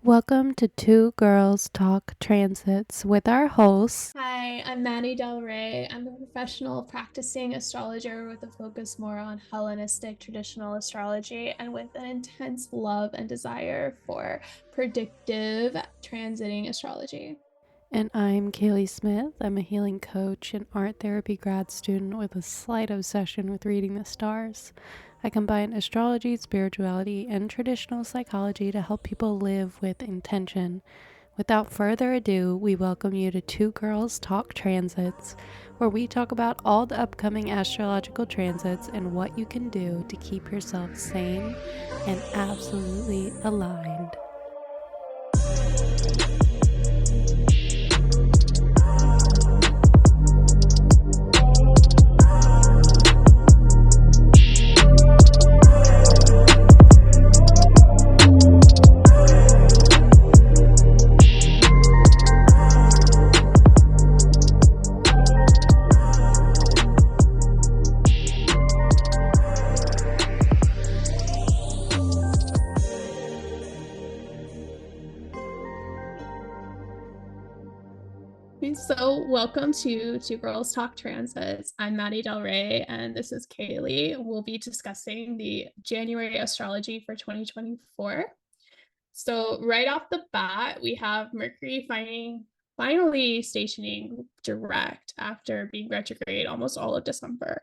Welcome to Two Girls Talk Transits with our hosts. Hi, I'm Maddie delrae. I'm a professional practicing astrologer with a focus more on Hellenistic traditional astrology and with an intense love and desire for predictive transiting astrology. And I'm Kaleigh Smith. I'm a healing coach and art therapy grad student with a slight obsession with reading the stars. I combine astrology, spirituality, and traditional psychology to help people live with intention. Without further ado, we welcome you to Two Girls Talk Transits, where we talk about all the upcoming astrological transits and what you can do to keep yourself sane and absolutely aligned. So welcome to Two Girls Talk Transits. I'm Maddie delrae and this is Kaleigh. We'll be discussing the January astrology for 2024. So right off the bat, we have Mercury finally stationing direct after being retrograde almost all of December.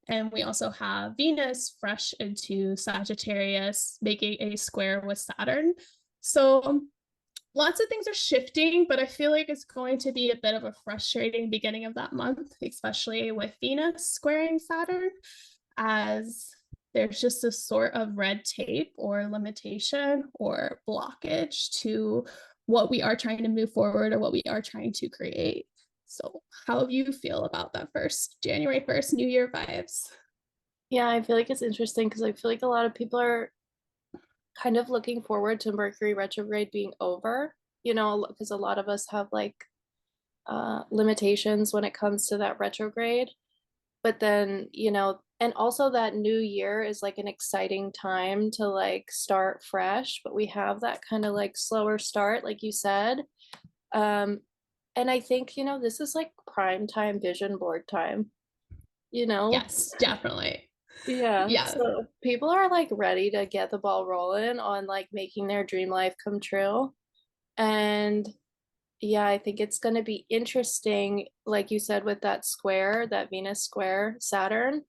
And we also have Venus fresh into Sagittarius, making a square with Saturn. So lots of things are shifting, but I feel like it's going to be a bit of a frustrating beginning of that month, especially with Venus squaring Saturn, as there's just a sort of red tape or limitation or blockage to what we are trying to move forward or what we are trying to create. So how do you feel about that first January 1st New Year vibes? Yeah, I feel like it's interesting because I feel like a lot of people are kind of looking forward to Mercury retrograde being over, because a lot of us have limitations when it comes to that retrograde. But then, and also that new year is like an exciting time to like start fresh, but we have that kind of like slower start, like you said. And I think, this is like prime time vision board time, you know? Yes, definitely. Yeah, Yeah. so people are like ready to get the ball rolling on like making their dream life come true. And yeah, I think it's going to be interesting, like you said, with that square, that Venus square Saturn,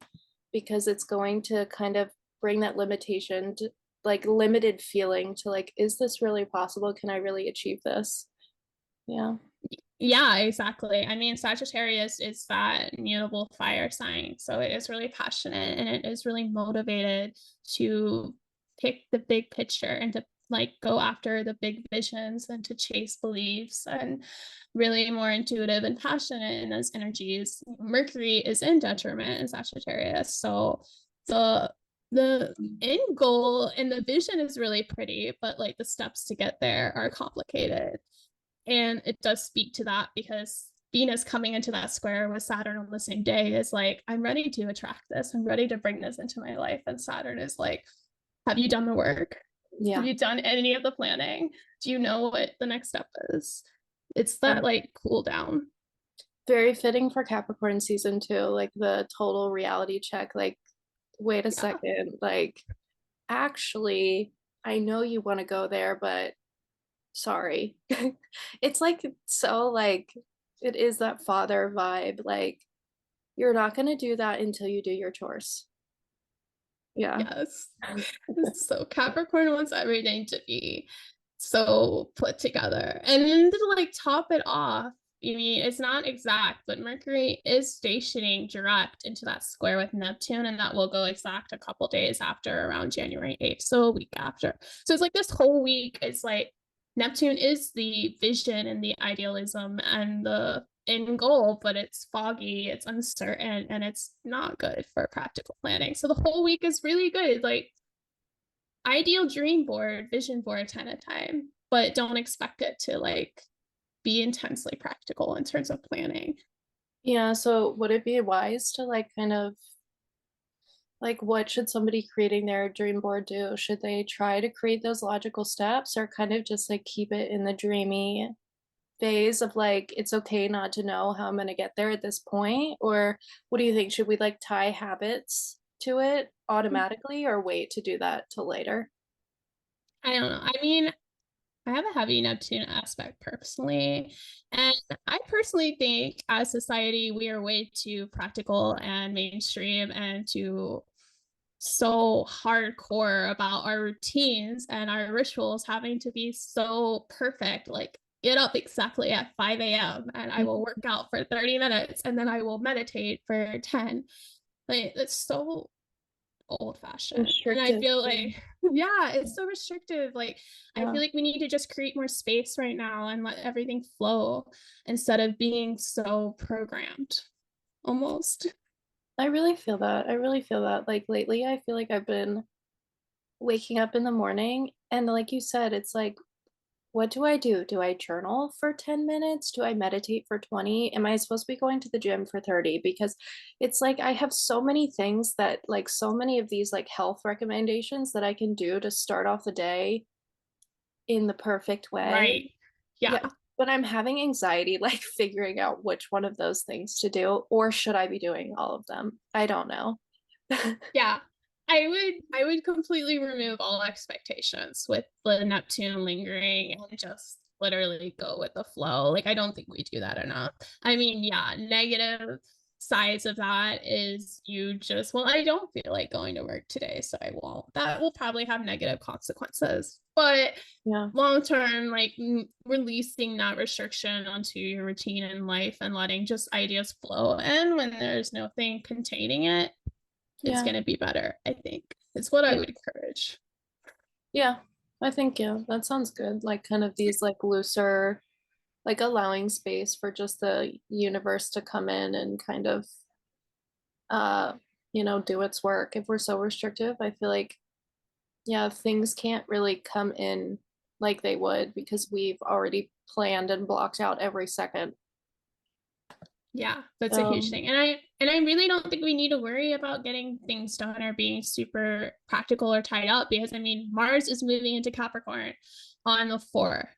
because it's going to kind of bring that limitation to like limited feeling to like, is this really possible? Can I really achieve this? Yeah. Yeah, exactly. I mean, Sagittarius is that mutable fire sign. So it is really passionate and it is really motivated to pick the big picture and to like go after the big visions and to chase beliefs and really more intuitive and passionate in those energies. Mercury is in detriment in Sagittarius. So the end goal and the vision is really pretty, but like the steps to get there are complicated. And it does speak to that because Venus coming into that square with Saturn on the same day is like, I'm ready to attract this. I'm ready to bring this into my life. And Saturn is like, have you done the work? Have Yeah. you done any of the planning? Do you know what the next step is? It's that And like cool down. very fitting for Capricorn season too, like the total reality check. Like, wait a Yeah. second, like, actually, I know you want to go there, but sorry. It's like so like it is that father vibe. Like, you're not gonna do that until you do your chores. Yeah. Yes. So Capricorn wants everything to be so put together. And then to like top it off, I mean, it's not exact, but Mercury is stationing direct into that square with Neptune, and that will go exact a couple days after, around January 8th, so a week after. So it's like this whole week is like Neptune is the vision and the idealism and the end goal, but it's foggy, it's uncertain, and it's not good for practical planning. So the whole week is really good. Like ideal dream board, vision board kind of time, but don't expect it to like be intensely practical in terms of planning. Yeah, so would it be wise to like kind of Like, what should somebody creating their dream board do? Should they try to create those logical steps or kind of just like keep it in the dreamy phase of like, it's okay not to know how I'm going to get there at this point? Or what do you think? Should we like tie habits to it automatically or wait to do that till later? I don't know. I mean, I have a heavy Neptune aspect personally. And I personally think as society, we are way too practical and mainstream and too so hardcore about our routines and our rituals having to be so perfect. Like, get up exactly at 5 a.m. and I will work out for 30 minutes and then I will meditate for 10. Like, it's so old fashioned. And I Restrictive. feel like, yeah, it's so restrictive. Like, I Yeah. feel like we need to just create more space right now and let everything flow instead of being so programmed almost. I really feel that. I really feel that. Like lately, I feel like I've been waking up in the morning and like you said, it's like, what do I do? Do I journal for 10 minutes? Do I meditate for 20? Am I supposed to be going to the gym for 30? Because it's like I have so many things that like so many of these like health recommendations that I can do to start off the day in the perfect way. Right. Yeah. Yeah, but I'm having anxiety like figuring out which one of those things to do, or should I be doing all of them? I don't know. Yeah. I would completely remove all expectations with the Neptune lingering and just literally go with the flow. Like, I don't think we do that enough. I mean, yeah, negative sides of that is you just, well, I don't feel like going to work today, so I won't. That will probably have negative consequences. But Yeah. long term, like releasing that restriction onto your routine in life and letting just ideas flow, and when there's nothing containing it, it's Yeah. going to be better. I think it's what I Yeah. would encourage. Yeah. I think yeah, that sounds good. Like kind of these like looser, like allowing space for just the universe to come in and kind of uh, do its work. If we're so restrictive, I feel like yeah, things can't really come in like they would because we've already planned and blocked out every second. Yeah, that's a huge thing. And I really don't think we need to worry about getting things done or being super practical or tied up, because I mean, Mars is moving into Capricorn on the 4th.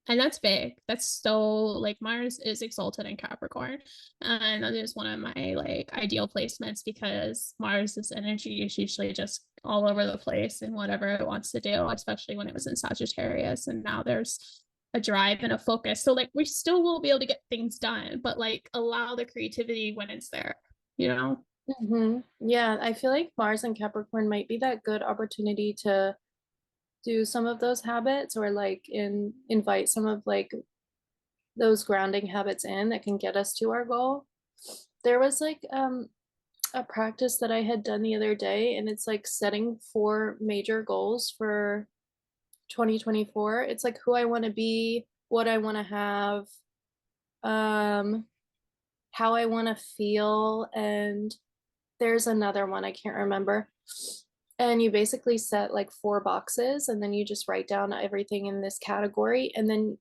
And that's big. That's so, like, Mars is exalted in Capricorn, and that is one of my like ideal placements, because Mars's energy is usually just all over the place in whatever it wants to do, especially when it was in Sagittarius, and now there's a drive and a focus. So like, we still will be able to get things done, but like, allow the creativity when it's there, you know? Yeah, I feel like Mars and Capricorn might be that good opportunity to do some of those habits or like invite some of like those grounding habits in that can get us to our goal. There was like a practice that I had done the other day, and it's like setting 4 major goals for 2024. It's like who I want to be, what I want to have, um, how I want to feel, and there's another one I can't remember. And you basically set like 4 boxes, and then you just write down everything in this category, and then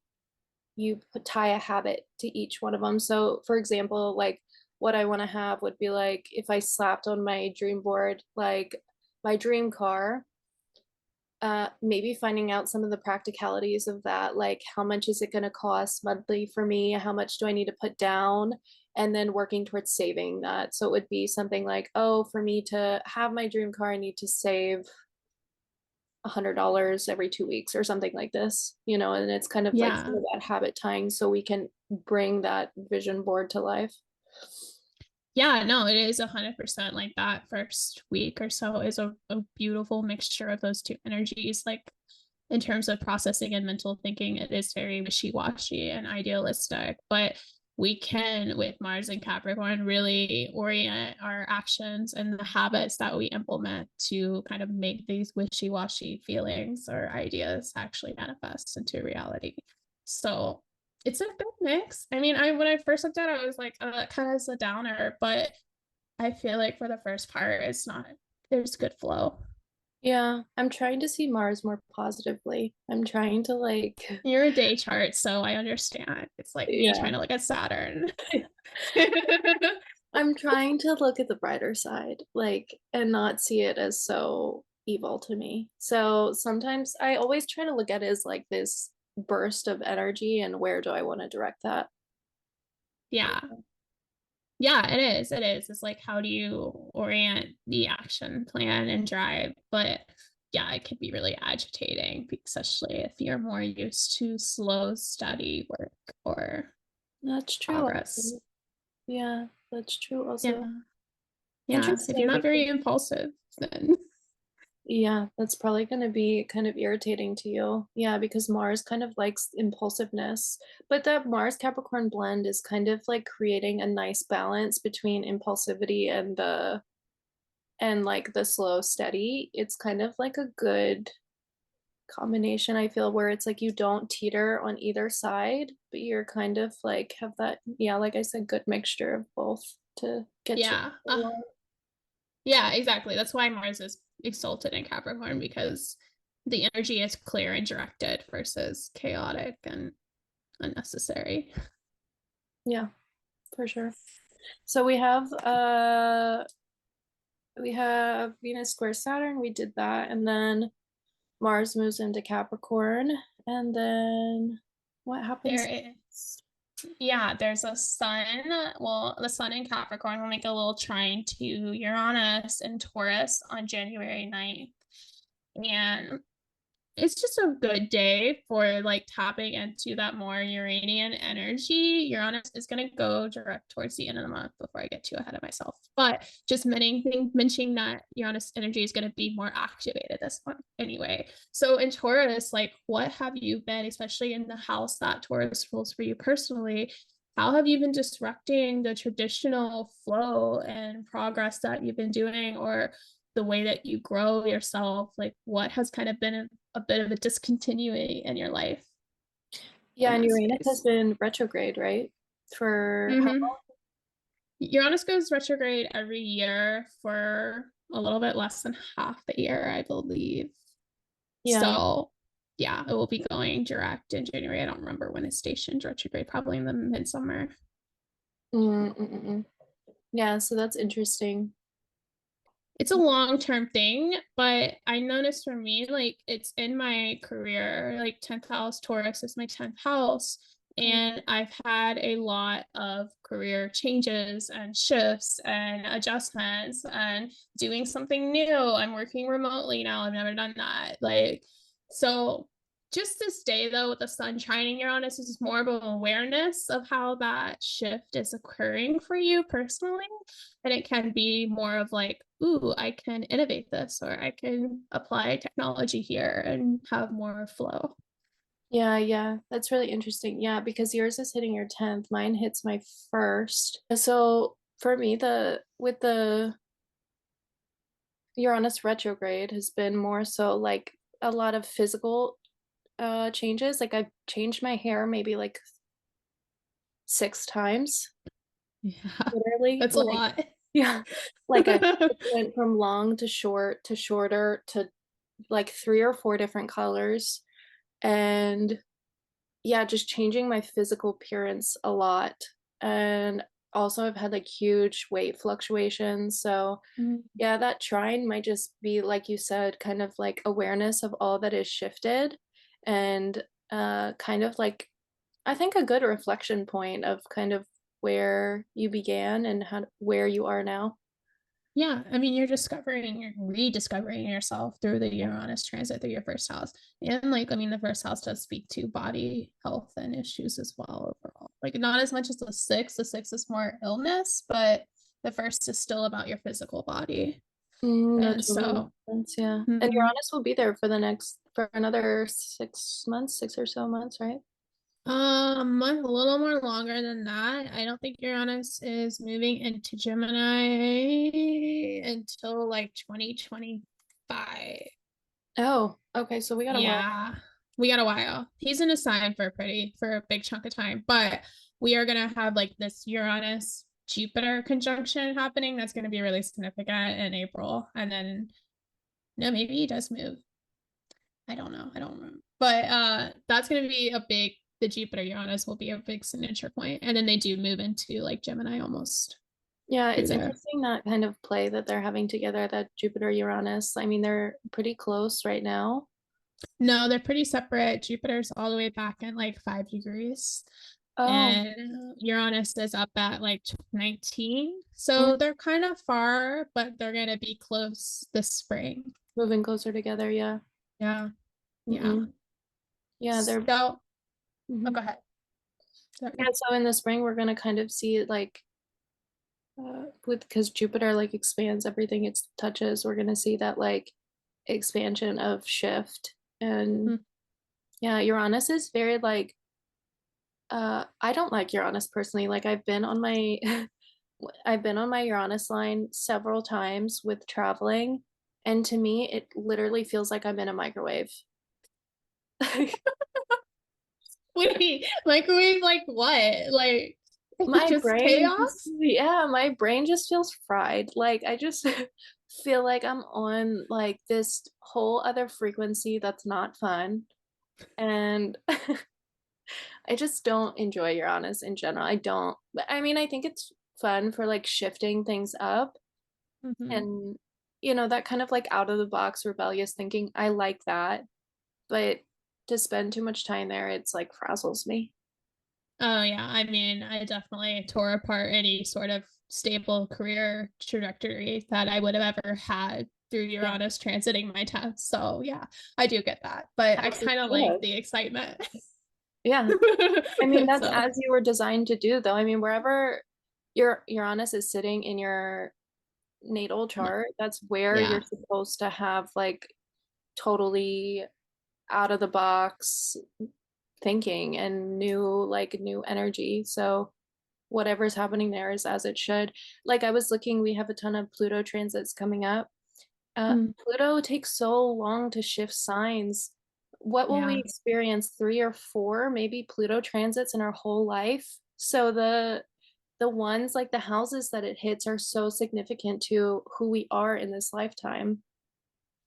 you tie a habit to each one of them. So, for example, like what I want to have would be like if I slapped on my dream board, like my dream car, maybe finding out some of the practicalities of that, like how much is it going to cost monthly for me? How much do I need to put down? And then working towards saving that. So it would be something like, oh, for me to have my dream car, I need to save $100 every 2 weeks or something like this, and it's kind of like some Yeah. of that habit tying so we can bring that vision board to life. Yeah, no, it is 100% like that first week or so is a beautiful mixture of those two energies. Like, in terms of processing and mental thinking, it is very wishy-washy and idealistic, but we can, with Mars and Capricorn, really orient our actions and the habits that we implement to kind of make these wishy-washy feelings or ideas actually manifest into reality. So it's a good mix. I mean, when I first looked at it, I was like, that kind of is a downer, but I feel like for the first part, it's not, there's good flow. Yeah, I'm trying to see Mars more positively. I'm trying to like You're a day chart, so I understand. It's like me yeah. trying to look at Saturn. I'm trying to look at the brighter side, like, and not see it as so evil to me. So sometimes I always try to look at it as like this burst of energy and where do I want to direct that? Yeah. Yeah, it is. It is. It's like, how do you orient the action plan and drive? But yeah, it can be really agitating, especially if you're more used to slow, steady work or That's true. progress. Yeah, that's true also. Yeah. Yeah. If you're Interesting not very because impulsive, then yeah, that's probably going to be kind of irritating to you. Yeah, because Mars kind of likes impulsiveness. But that Mars Capricorn blend is kind of like creating a nice balance between impulsivity and like the slow steady. It's kind of like a good combination, I feel, where it's like you don't teeter on either side, but you're kind of like have that, yeah, like I said, good mixture of both to get you yeah. along. Yeah, exactly. That's why Mars is exalted in Capricorn, because the energy is clear and directed versus chaotic and unnecessary. Yeah, for sure. So we have Venus square Saturn, we did that, and then Mars moves into Capricorn, and then what happens? There is, yeah, there's a sun. Well, the sun in Capricorn will make a little trine to Uranus and Taurus on January 9th. And it's just a good day for like tapping into that more Uranian energy. Uranus is going to go direct towards the end of the month before I get too ahead of myself. But just mentioning that Uranus energy is going to be more activated this month anyway. So in Taurus, like, what have you been, especially in the house that Taurus rules for you personally? How have you been disrupting the traditional flow and progress that you've been doing, or the way that you grow yourself? Like, what has kind of been a bit of a discontinuity in your life Yeah, in and that Uranus has space? been retrograde, right? For how Mm-hmm. long? Uranus goes retrograde every year for a little bit less than half the year, I believe. Yeah. So, yeah, it will be going direct in January. I don't remember when it's stationed retrograde, probably in the midsummer. Mm-mm-mm. Yeah, so that's interesting. It's a long-term thing, but I noticed for me, like, it's in my career, like 10th house. Taurus is my 10th house, and I've had a lot of career changes and shifts and adjustments and doing something new. I'm working remotely now. I've never done that. Like, so just this day though, with the sun shining Uranus, is more of an awareness of how that shift is occurring for you personally. And it can be more of like, ooh, I can innovate this, or I can apply technology here and have more flow. Yeah, yeah, that's really interesting. Yeah, because yours is hitting your 10th, mine hits my first. So for me, the with the Uranus retrograde has been more so like a lot of physical changes. Like I've changed my hair maybe like 6 times, Yeah, literally. that's a Like, lot. yeah, like I went from long to short to shorter to like 3 or 4 different colors. And yeah, just changing my physical appearance a lot. And also I've had like huge weight fluctuations. So Mm. yeah, that trine might just be, like you said, kind of like awareness of all that is shifted and kind of like, I think a good reflection point of kind of where you began and how where you are now. Yeah, I mean, you're rediscovering yourself through the Uranus transit through your first house. And like, I mean, the first house does speak to body health and issues as well overall. Like, not as much as the sixth. The sixth is more illness, but the first is still about your physical body. That And totally so, makes sense, yeah. And mhm. Uranus will be there for another 6 months, 6 or so months, right? A little more longer than that. I don't think Uranus is moving into Gemini until like 2025. Oh, okay, so we got a while. Yeah, we got a while. He's in a sign for a big chunk of time, but we are gonna have like this Uranus Jupiter conjunction happening that's gonna be really significant in April. And then no, maybe he does move. I don't know. I don't remember. But that's gonna be a big, the Jupiter Uranus will be a big signature point. And then they do move into like Gemini almost. Yeah, through it's there. interesting that kind of play that they're having together, that Jupiter Uranus. I mean, they're pretty close right now. No, they're pretty separate. Jupiter's all the way back in like 5 degrees. Oh, And Uranus is up at like 19. mm, So they're kind of far, but they're going to be close this spring. moving closer together. Yeah. Yeah. Yeah. Mm-mm. Yeah, they're. So, oh, Mhm. go ahead. Yeah, Sorry. so in the spring, we're gonna kind of see like with because Jupiter like expands everything it touches. We're gonna see that like expansion of shift. And Mm. yeah, Uranus is very like I don't like Uranus personally. Like I've been on my I've been on my Uranus line several times with traveling, and to me it literally feels like I'm in a microwave. Wait, microwave like what? Like My just brain just, chaos? yeah, my brain just feels fried. Like I just feel like I'm on like this whole other frequency that's not fun. And I just don't enjoy Uranus in general. I don't. But I mean, I think it's fun for like shifting things up Hmm. and that kind of like out of the box rebellious thinking. I like that. But to spend too much time there, it's like frazzles me. Oh yeah, I mean, I definitely tore apart any sort of stable career trajectory that I would have ever had through Yeah, Uranus transiting my 10th. So yeah, I do get that, but I as you kind of should like have. the excitement. Yeah. I mean, that's So as you were designed to do, though. I mean, wherever your Uranus is sitting in your natal chart, that's where you're yeah. supposed to have like totally out of the box thinking and new energy. So whatever's happening there is as it should. Like I was looking, we have a ton of Pluto transits coming up. Mm, Pluto takes so long to shift signs. What will we yeah. experience? 3 or 4, maybe Pluto transits in our whole life. So the ones like the houses that it hits are so significant to who we are in this lifetime.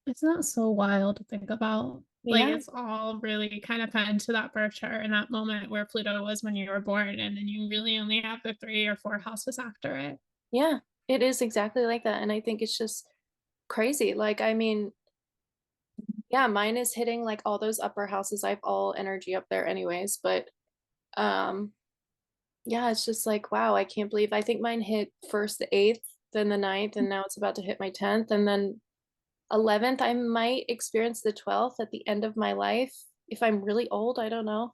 It's not so wild to think about. Like Yeah, it's all really kind of fed to that birth chart and that moment where Pluto was when you were born, and then you really only have the 3 or 4 houses after it. yeah, it is exactly like that. And I think it's just crazy. Like, I mean, yeah, mine is hitting like all those upper houses. I have all energy up there anyways, but um yeah, it's just like, wow, I can't believe I think mine hit first the 8th, then the 9th, and now it's about to hit my 10th. And then 11th, I might experience the 12th at the end of my life. If I'm really old, I don't know.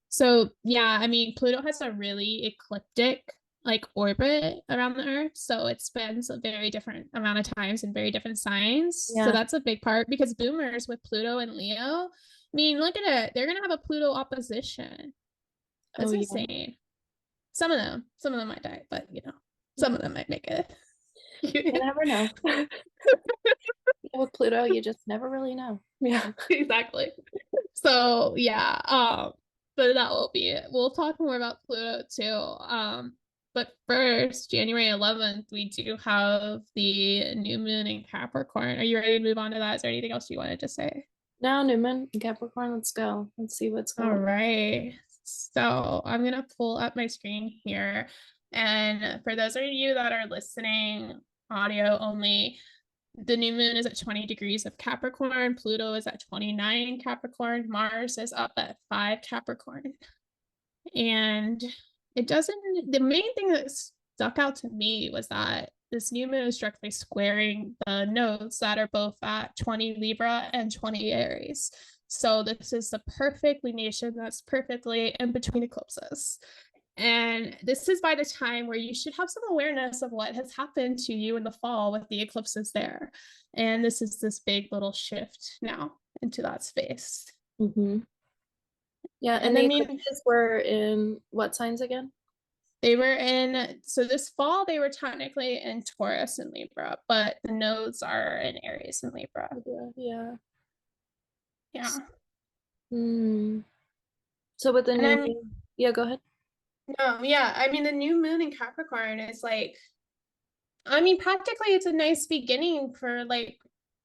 So yeah, I mean, Pluto has a really ecliptic like orbit around the Earth, so it spends a very different amount of times in very different signs. So Yeah. that's a big part because boomers with Pluto and Leo, I mean, look at it, they're gonna have a Pluto opposition. Oh, That's yeah. insane. Some of them might die, but some Yeah. of them might make it. You never know. With Pluto, you just never really know. Yeah. Exactly. So yeah, but that will be it. We'll talk more about Pluto too. But first, January 11th, we do have the new moon in Capricorn. Are you ready to move on to that? Is there anything else you wanted to say? Now, Newman and Capricorn, let's go. Let's see what's All going on. right. So I'm gonna pull up my screen here. And for those of you that are listening, audio only, the new moon is at 20 degrees of Capricorn. Pluto is at 29 Capricorn. Mars is up at 5 Capricorn. And it doesn't, the main thing that stuck out to me was that this new moon is directly squaring the nodes that are both at 20 Libra and 20 Aries. So this is the perfect lunation that's perfectly in between eclipses. And this is by the time where you should have some awareness of what has happened to you in the fall with the eclipses there. And this is this big little shift now into that space. Mm-hmm. Yeah, and And the I mean, eclipses were in what signs again? they were in, so this fall, they were technically in Taurus and Libra, but the nodes are in Aries and Libra. Yeah, yeah. Yeah. Hmm. So with the And new I'm, moon, yeah, go ahead. no, yeah, I mean, the new moon in Capricorn is like, I mean, practically it's a nice beginning for like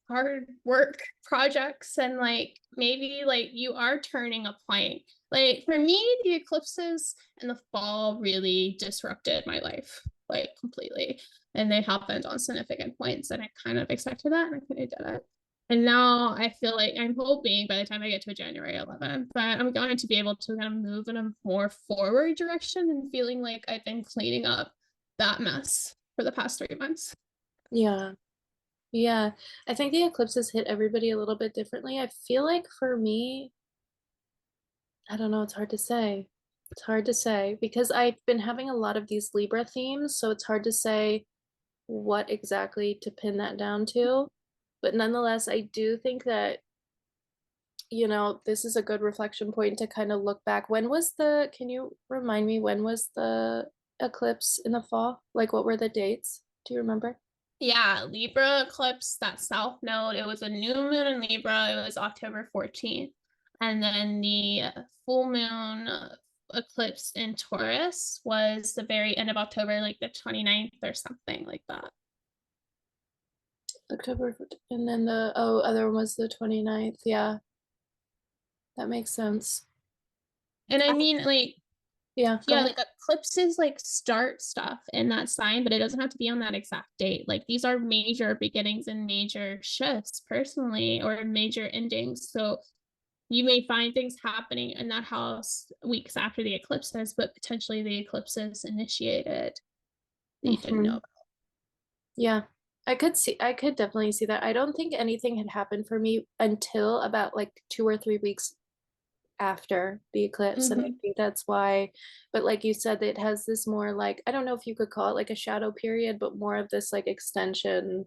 hard work projects and like maybe like you are turning a plank. Like for me, the eclipses in the fall really disrupted my life. like completely. And they happened on significant points, and I kind of expected that, and I kind of did it. And now I feel like I'm hoping by the time I get to January 11th that I'm going to be able to kind of move in a more forward direction and feeling like I've been cleaning up that mess for the past 3 months. Yeah. Yeah. I think the eclipses hit everybody a little bit differently. I feel like for me, I don't know, it's hard to say. It's hard to say because I've been having a lot of these Libra themes, so it's hard to say what exactly to pin that down to. But nonetheless, I do think that, this is a good reflection point to kind of look back. Can you remind me, when was the eclipse in the fall? Like, what were the dates? Do you remember? Yeah, Libra eclipse, that south node, it was a new moon in Libra. It was October 14th. And then the full moon eclipse in Taurus was the very end of October, like the 29th or something like that. October, and then the other one was the 29th. Yeah, that makes sense. And I mean, like, Yeah, go yeah, ahead. like eclipses like start stuff in that sign, but it doesn't have to be on that exact date. Like these are major beginnings and major shifts personally, or major endings. So you may find things happening in that house weeks after the eclipses, but potentially the eclipses initiated that you didn't know about. Yeah, I could definitely see that. I don't think anything had happened for me until about like 2 or 3 weeks after the eclipse. And I think that's why, but like you said, it has this more like, I don't know if you could call it like a shadow period, but more of this like extended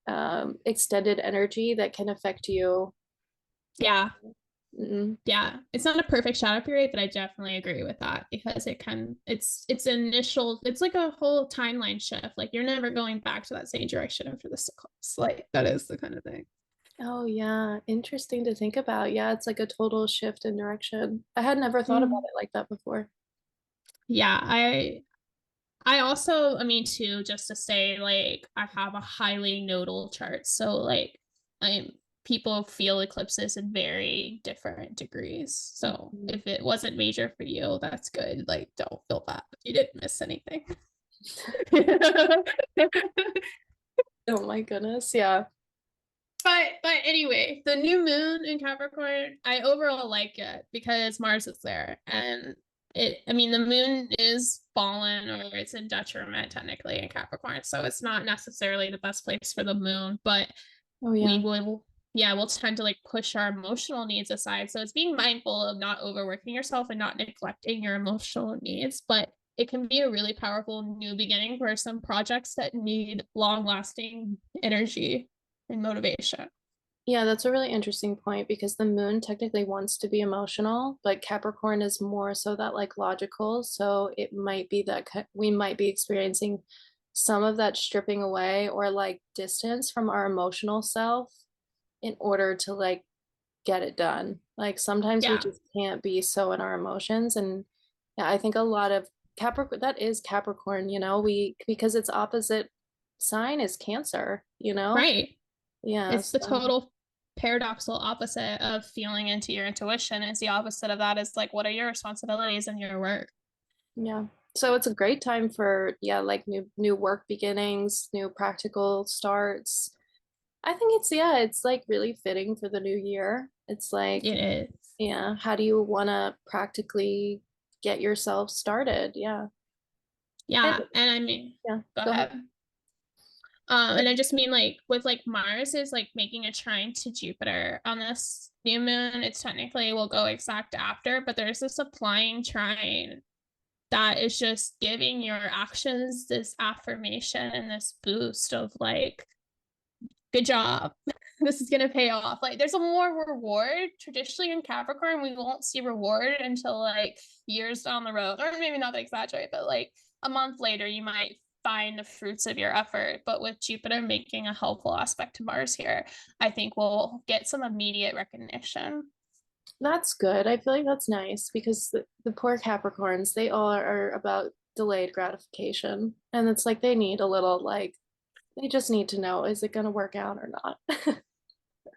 energy that can affect you. Yeah. Mm-mm. Yeah, it's not a perfect shadow period, but I definitely agree with that because it's initial, it's like a whole timeline shift. Like you're never going back to that same direction after this eclipse. Like that is the kind of thing. Oh yeah, interesting to think about. Yeah, it's like a total shift in direction. I had never thought about Mm. it like that before. Yeah, I also, I mean, too, just to say, like, I have a highly nodal chart. So, like, I'm people feel eclipses in very different degrees. So, Mhm. if it wasn't major for you, that's good. Like, don't feel bad. You didn't miss anything. Oh my goodness, yeah. But anyway, the new moon in Capricorn, I overall like it because Mars is there, and I mean the moon is fallen, or it's in detriment technically in Capricorn, so it's not necessarily the best place for the moon, but Oh we yeah. will, yeah, we'll tend to like push our emotional needs aside. So it's being mindful of not overworking yourself and not neglecting your emotional needs, but it can be a really powerful new beginning for some projects that need long lasting energy and motivation. Yeah, that's a really interesting point because the moon technically wants to be emotional, but Capricorn is more so that like logical. So it might be that we might be experiencing some of that stripping away or like distance from our emotional self in order to like get it done. Like sometimes we Yeah, just can't be so in our emotions. And yeah, I think a lot of Capricorn, that is Capricorn, because its opposite sign is Cancer, you know? right. Yeah. It's the So total paradoxical opposite of feeling into your intuition. Is the opposite of that is like, what are your responsibilities in your work? yeah. So it's a great time for, yeah, like new work beginnings, new practical starts. I think it's like really fitting for the new year. It's like, It is. yeah, how do you want to practically get yourself started? Yeah. And Yeah. And I mean, yeah, go go ahead. ahead. And I just mean like with like Mars is like making a trine to Jupiter on this new moon. It's technically will go exact after, but there's this applying trine that is just giving your actions this affirmation and this boost of like, good job. This is gonna pay off. Like there's a more reward. Traditionally in Capricorn, we won't see reward until like years down the road. Or maybe not to exaggerate, but like a month later, you might find the fruits of your effort. But with Jupiter making a helpful aspect to Mars here, I think we'll get some immediate recognition. That's good. I feel like that's nice because the poor Capricorns, they all are about delayed gratification. And it's like they need a little like they just need to know, is it going to work out or not?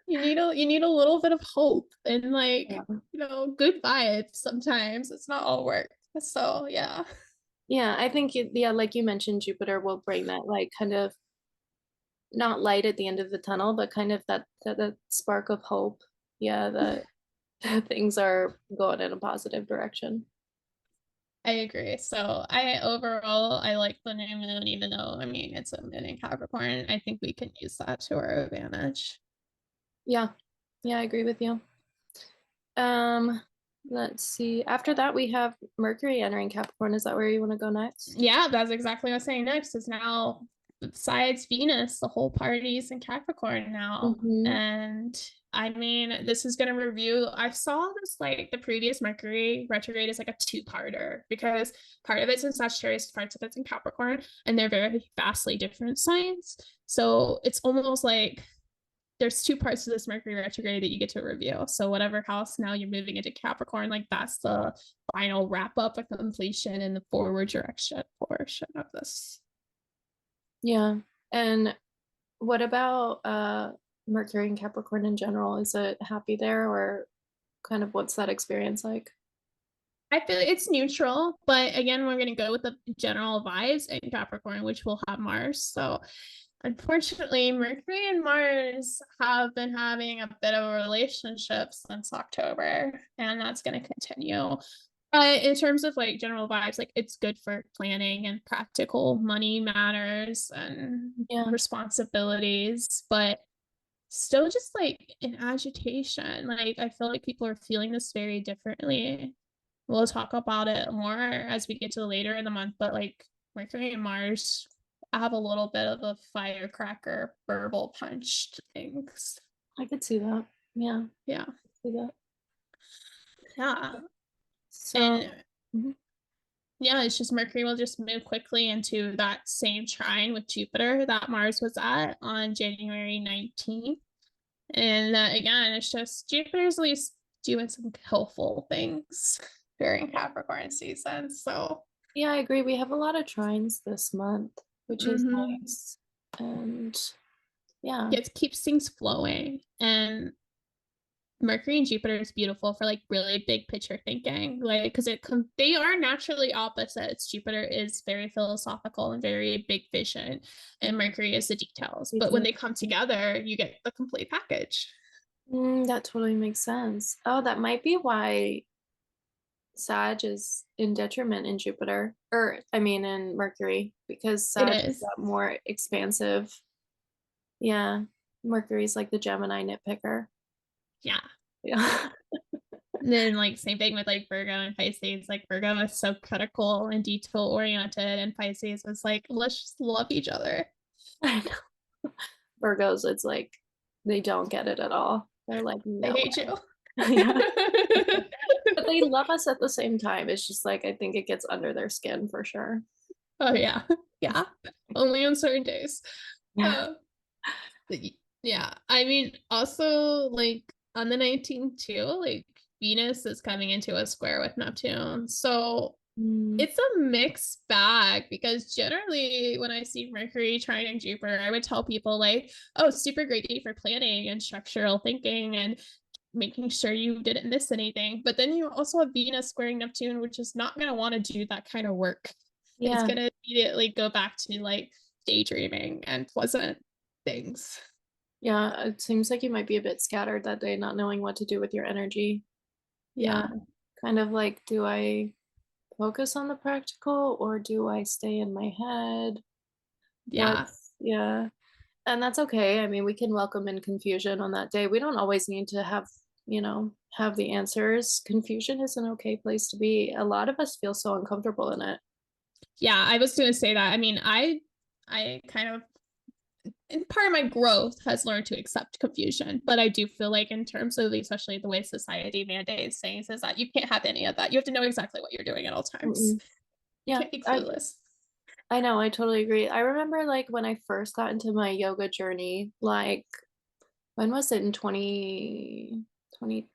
You need a little bit of hope and like, Yeah. good vibes sometimes. It's not all work. So yeah. Yeah, I think yeah, like you mentioned, Jupiter will bring that like kind of not light at the end of the tunnel, but kind of that spark of hope. Yeah, that things are going in a positive direction. I agree. So I like the new moon, even though I mean it's a moon in Capricorn. I think we can use that to our advantage. Yeah. Yeah, I agree with you. Um, let's see. After that, we have Mercury entering Capricorn. Is that where you want to go next? Yeah, that's exactly what I was saying next is now besides Venus, the whole party's in Capricorn now. Mm-hmm. And I mean, this is going to review. I saw this like the previous Mercury retrograde is like a two-parter because part of it's in Sagittarius, parts of it's in Capricorn, and they're very vastly different signs. So it's almost like there's two parts of this Mercury retrograde that you get to review. So whatever house now you're moving into Capricorn, like that's the final wrap up, a completion, and the forward direction portion of this. Yeah. And what about Mercury and Capricorn in general? Is it happy there, or kind of what's that experience like? I feel like it's neutral, but again, we're going to go with the general vibes in Capricorn, which will have Mars. So unfortunately, Mercury and Mars have been having a bit of a relationship since October, and that's going to continue. But in terms of like general vibes, like it's good for planning and practical money matters and Yeah. responsibilities, but still just like in agitation. Like I feel like people are feeling this very differently. We'll talk about it more as we get to later in the month, but like Mercury and Mars have a little bit of a firecracker verbal punch to things. I could see that. Yeah. Yeah. See that. Yeah. So, And mhm. yeah, it's just Mercury will just move quickly into that same trine with Jupiter that Mars was at on January 19th. And again, it's just Jupiter's at least doing some helpful things during Capricorn season. So, Yeah, I agree. We have a lot of trines this month, which is mhm. nice. And yeah. It keeps things flowing. And Mercury and Jupiter is beautiful for like really big picture thinking, like because they are naturally opposites. Jupiter is very philosophical and very big vision, and Mercury is the details. But when they come together, you get the complete package. That totally makes sense. Oh, that might be why Sag is in detriment in Jupiter, or I mean in Mercury, because It Sag is is, that more expansive. Yeah, Mercury's like the Gemini nitpicker. yeah. Yeah. And then like same thing with like Virgo and Pisces. Like Virgo is so critical and detail oriented, and Pisces was like, let's just love each other. I know. Virgos, it's like they don't get it at all. They're like, I no hate way. you. Yeah. But they love us at the same time. It's just like I think it gets under their skin for sure. Oh yeah, yeah. Only on certain days. Yeah. Uh, yeah. I mean, also like on the 19th too, like Venus is coming into a square with Neptune. So Mm, it's a mixed bag because generally when I see Mercury trining Jupiter, I would tell people like, oh, super great day for planning and structural thinking and making sure you didn't miss anything. But then you also have Venus squaring Neptune, which is not going to want to do that kind of work. It's yeah. going to immediately go back to like daydreaming and pleasant things. Yeah. It seems like you might be a bit scattered that day, not knowing what to do with your energy. Yeah. Yeah. Kind of like, do I focus on the practical or do I stay in my head? Yeah. Yeah. And that's okay. I mean, we can welcome in confusion on that day. We don't always need to have the answers. Confusion is an okay place to be. A lot of us feel so uncomfortable in it. Yeah. I was going to say that. I mean, I kind of and part of my growth has learned to accept confusion. But I do feel like in terms of especially the way society mandates things is that you can't have any of that. You have to know exactly what you're doing at all times. Mm-mm. You Yeah, can't be clueless. I know, I totally agree. I remember like when I first got into my yoga journey, like when was it in 2020?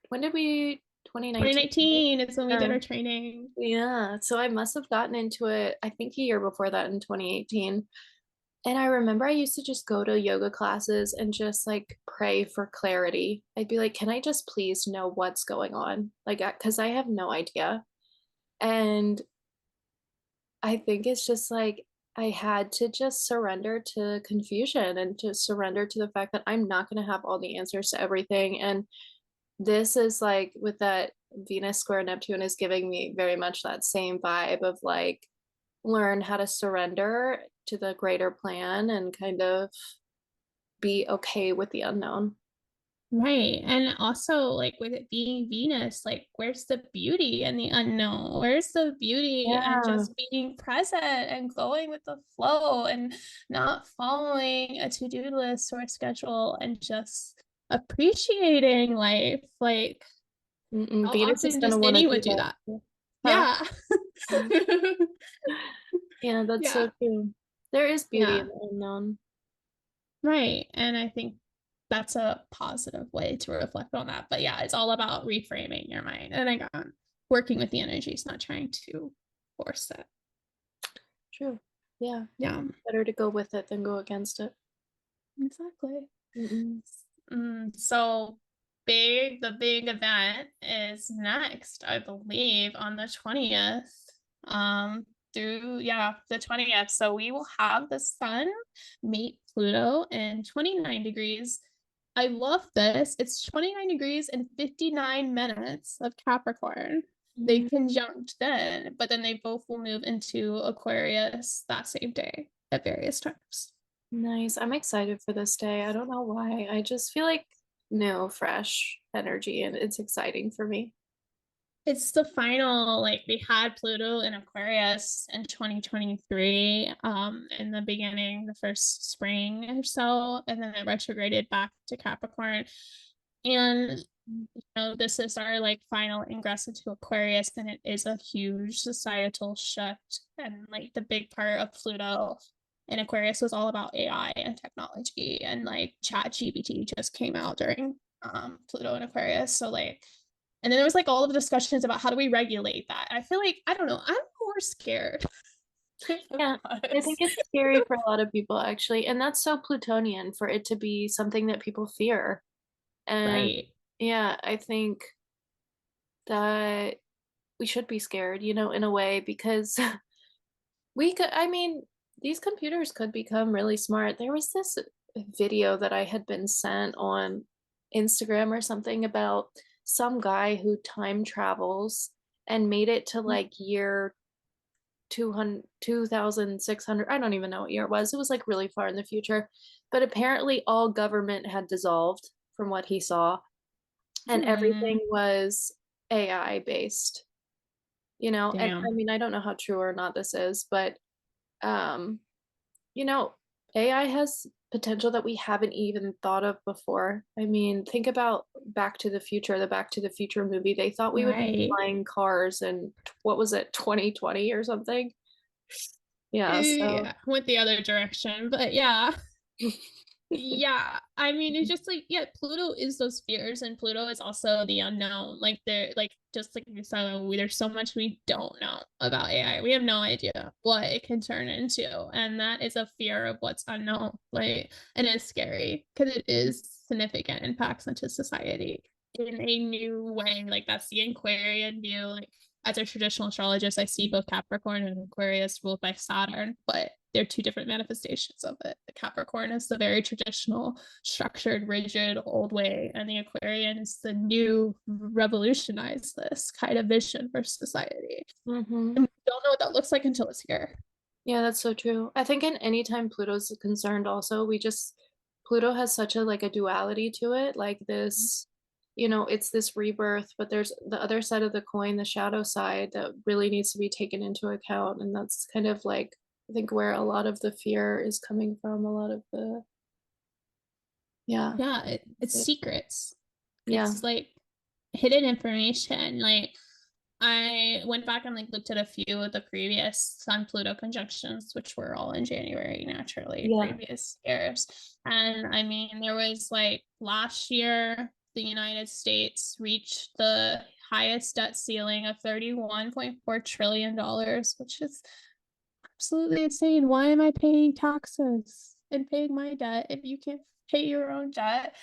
When did we 2019? 2019 is when we did Yeah. our training. Yeah. So I must have gotten into it, I think a year before that in 2018. And I remember I used to just go to yoga classes and just like pray for clarity. I'd be like, can I just please know what's going on? Like, because I have no idea. And I think it's just like I had to just surrender to confusion and to surrender to the fact that I'm not going to have all the answers to everything. And this is like with that Venus square Neptune is giving me very much that same vibe of like learn how to surrender to the greater plan and kind of be okay with the unknown. Right. And also, like, with it being Venus, like, where's the beauty in the unknown? Where's the beauty and Yeah. just being present and going with the flow and not following a to-do list or a schedule and just appreciating life? Like, how Venus is often going to does want to anyone do do that. that? Huh? Yeah. Yeah, that's Yeah. so true. There is beauty Yeah. in the unknown. Right. And I think that's a positive way to reflect on that. But yeah, it's all about reframing your mind and again, working with the energies, not trying to force it. True. Yeah. Yeah, Better to go with it than go against it. exactly. Mm-mm. So the big event is next, I believe, on the 20th. Through the 20th. So we will have the sun meet Pluto in 29 degrees. I love this. It's 29 degrees and 59 minutes of Capricorn. They conjunct then, but then they both will move into Aquarius that same day at various times. Nice. I'm excited for this day. I don't know why. I just feel like new, fresh energy, and it's exciting for me. It's the final, like we had Pluto in Aquarius in 2023, in the beginning, the first spring or so, and then it retrograded back to Capricorn. And this is our like final ingress into Aquarius, and it is a huge societal shift. And like the big part of Pluto in Aquarius was all about AI and technology, and like ChatGPT just came out during Pluto in Aquarius. So like, and then there was like all of the discussions about how do we regulate that. I feel like I don't know. I'm more scared. Yeah, I think it's scary for a lot of people actually, and that's so Plutonian for it to be something that people fear. And Right. yeah, I think that we should be scared, in a way, because we could, I mean, these computers could become really smart. There was this video that I had been sent on Instagram or something about some guy who time travels and made it to like year 200, 2600. I don't even know what year it was. It was like really far in the future. But apparently all government had dissolved from what he saw, and Hmm. everything was AI based, and I Damn. mean, I don't know how true or not this is, but um you know, AI has potential that we haven't even thought of before. I mean, think about Back to the Future, the Back to the Future movie. They thought we would be Right. flying cars in, what was it, 2020 or something? Yeah, so Yeah, went the other direction, but yeah. Yeah, I mean, it's just like, yeah, Pluto is those fears, and Pluto is also the unknown. Like, they're like, just like you said, there's so much we don't know about AI. We have no idea what it can turn into, and that is a fear of what's unknown. Like, and it's scary because it is significant impacts into society in a new way. Like, that's the Aquarian view. Like, as a traditional astrologist, I see both Capricorn and Aquarius ruled by Saturn, but they're two different manifestations of it. The Capricorn is the very traditional, structured, rigid, old way, and the Aquarian is the new, revolutionize this kind of vision for society. mhm. And we don't know what that looks like until it's here. Yeah, that's so true. I think in any time Pluto's concerned also, Pluto has such a like a duality to it, like this, it's this rebirth, but there's the other side of the coin, the shadow side that really needs to be taken into account. And that's kind of like I think where a lot of the fear is coming from, a lot of the yeah. Yeah, it's secrets. Yeah. It's like hidden information. Like, I went back and like looked at a few of the previous Sun Pluto conjunctions, which were all in January naturally, Yeah. previous years. And I mean, there was like last year, the United States reached the highest debt ceiling of $31.4 trillion, which is absolutely insane. Why am I paying taxes and paying my debt if you can't pay your own debt?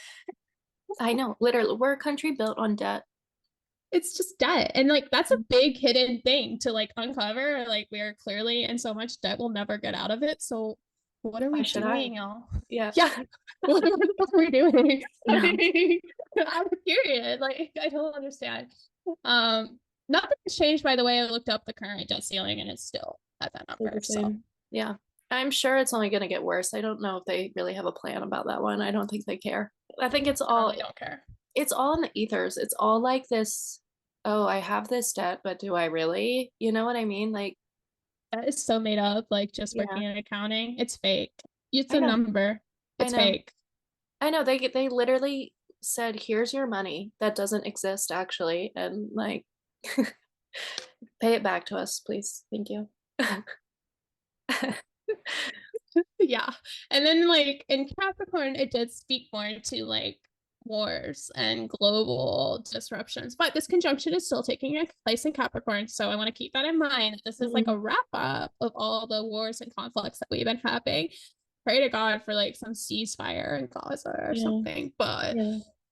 I know. Literally, we're a country built on debt. it's just debt. And like that's a big hidden thing to like uncover. Like we are clearly in so much debt, we'll never get out of it. So what are we doing, y'all? Yeah. Yeah. What the fuck are we doing? No. I'm curious. Like I don't understand. Nothing's changed by the way I looked up the current debt ceiling and it's still at that number. So yeah. I'm sure it's only gonna get worse. I don't know if they really have a plan about that one. I don't think they care. I think it's all I don't care. It's all in the ethers. It's all like this, oh, I have this debt, but do I really? You know what I mean? Like, That is so made up, like just yeah, working in accounting. It's fake. It's I a know. number. I It's know. fake. I know. They literally said, here's your money that doesn't exist actually, and like pay it back to us, please. Thank you. Yeah. And then like in Capricorn, it did speak more to like wars and global disruptions. But this conjunction is still taking place in Capricorn. So I want to keep that in mind. This is like a wrap up of all the wars and conflicts that we've been having. Pray to God for like some ceasefire in Gaza or something. But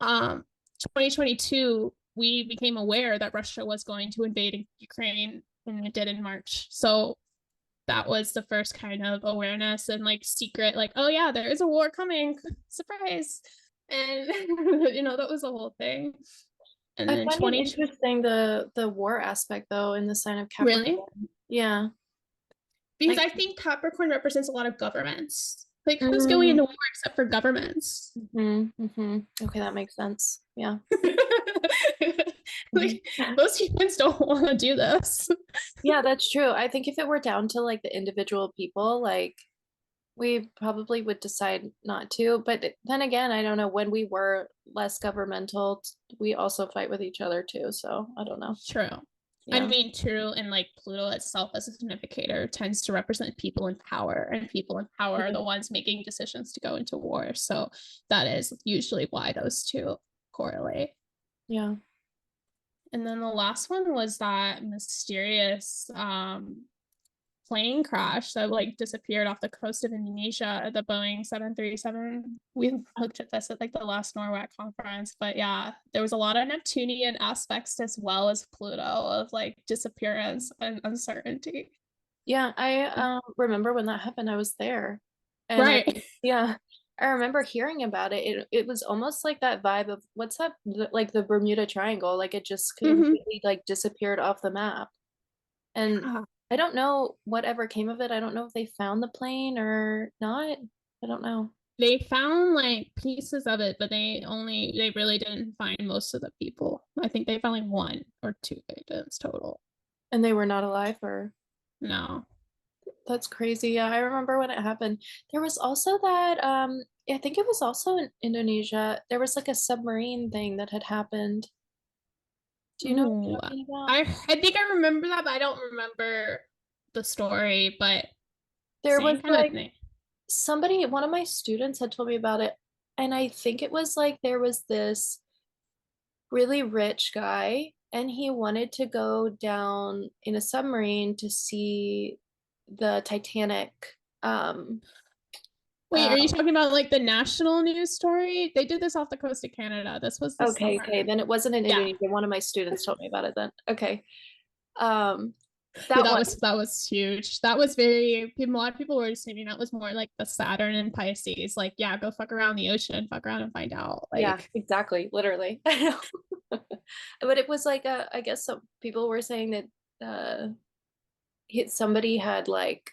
2022, we became aware that Russia was going to invade Ukraine, and it did in March. So that was the first kind of awareness and like secret, like, oh yeah, there is a war coming, surprise. And you know, that was the whole thing. And I then find it interesting the war aspect though in the sign of Capricorn. Really? Yeah. Because like, I think Capricorn represents a lot of governments. Like who's going into war except for governments? Okay, that makes sense. Yeah. Like most humans don't want to do this. Yeah, that's true. I think if it were down to like the individual people, like we probably would decide not to. But then again, I don't know, when we were less governmental, we also fight with each other too. So I don't know. True. Yeah. I mean, true, and like Pluto itself as a significator tends to represent people in power, and people in power are the ones making decisions to go into war. So that is usually why those two correlate. Yeah. And then the last one was that mysterious plane crash that like disappeared off the coast of Indonesia, the Boeing 737. We looked at this at like the last NORWAC conference, but yeah, there was a lot of Neptunian aspects as well as Pluto of like disappearance and uncertainty. Yeah, I remember when that happened, I was there. And Right. I remember hearing about it. It was almost like that vibe of what's that, like the Bermuda Triangle, like it just completely like disappeared off the map. And I don't know whatever came of it. I don't know if they found the plane or not. I don't know. They found like pieces of it, but they really didn't find most of the people. I think they found like 1 or 2 victims total. And they were not alive, or? No. That's crazy. Yeah, I remember when it happened. There was also that I think it was also in Indonesia. There was like a submarine thing that had happened. Do you know what I'm talking about? I think I remember that, but I don't remember the story. But there was like somebody, one of my students had told me about it, and I think it was like there was this really rich guy, and he wanted to go down in a submarine to see the Titanic. Wait, are you talking about like the national news story? They did this off the coast of Canada. This was the okay. summer. Okay, then it wasn't in Indonesia. One of my students told me about it then. Okay. That was huge. That was very, a lot of people were assuming that was more like the Saturn and Pisces. Like, yeah, go fuck around the ocean, fuck around and find out. Like, yeah, exactly, literally. But it was like I guess some people were saying that somebody had like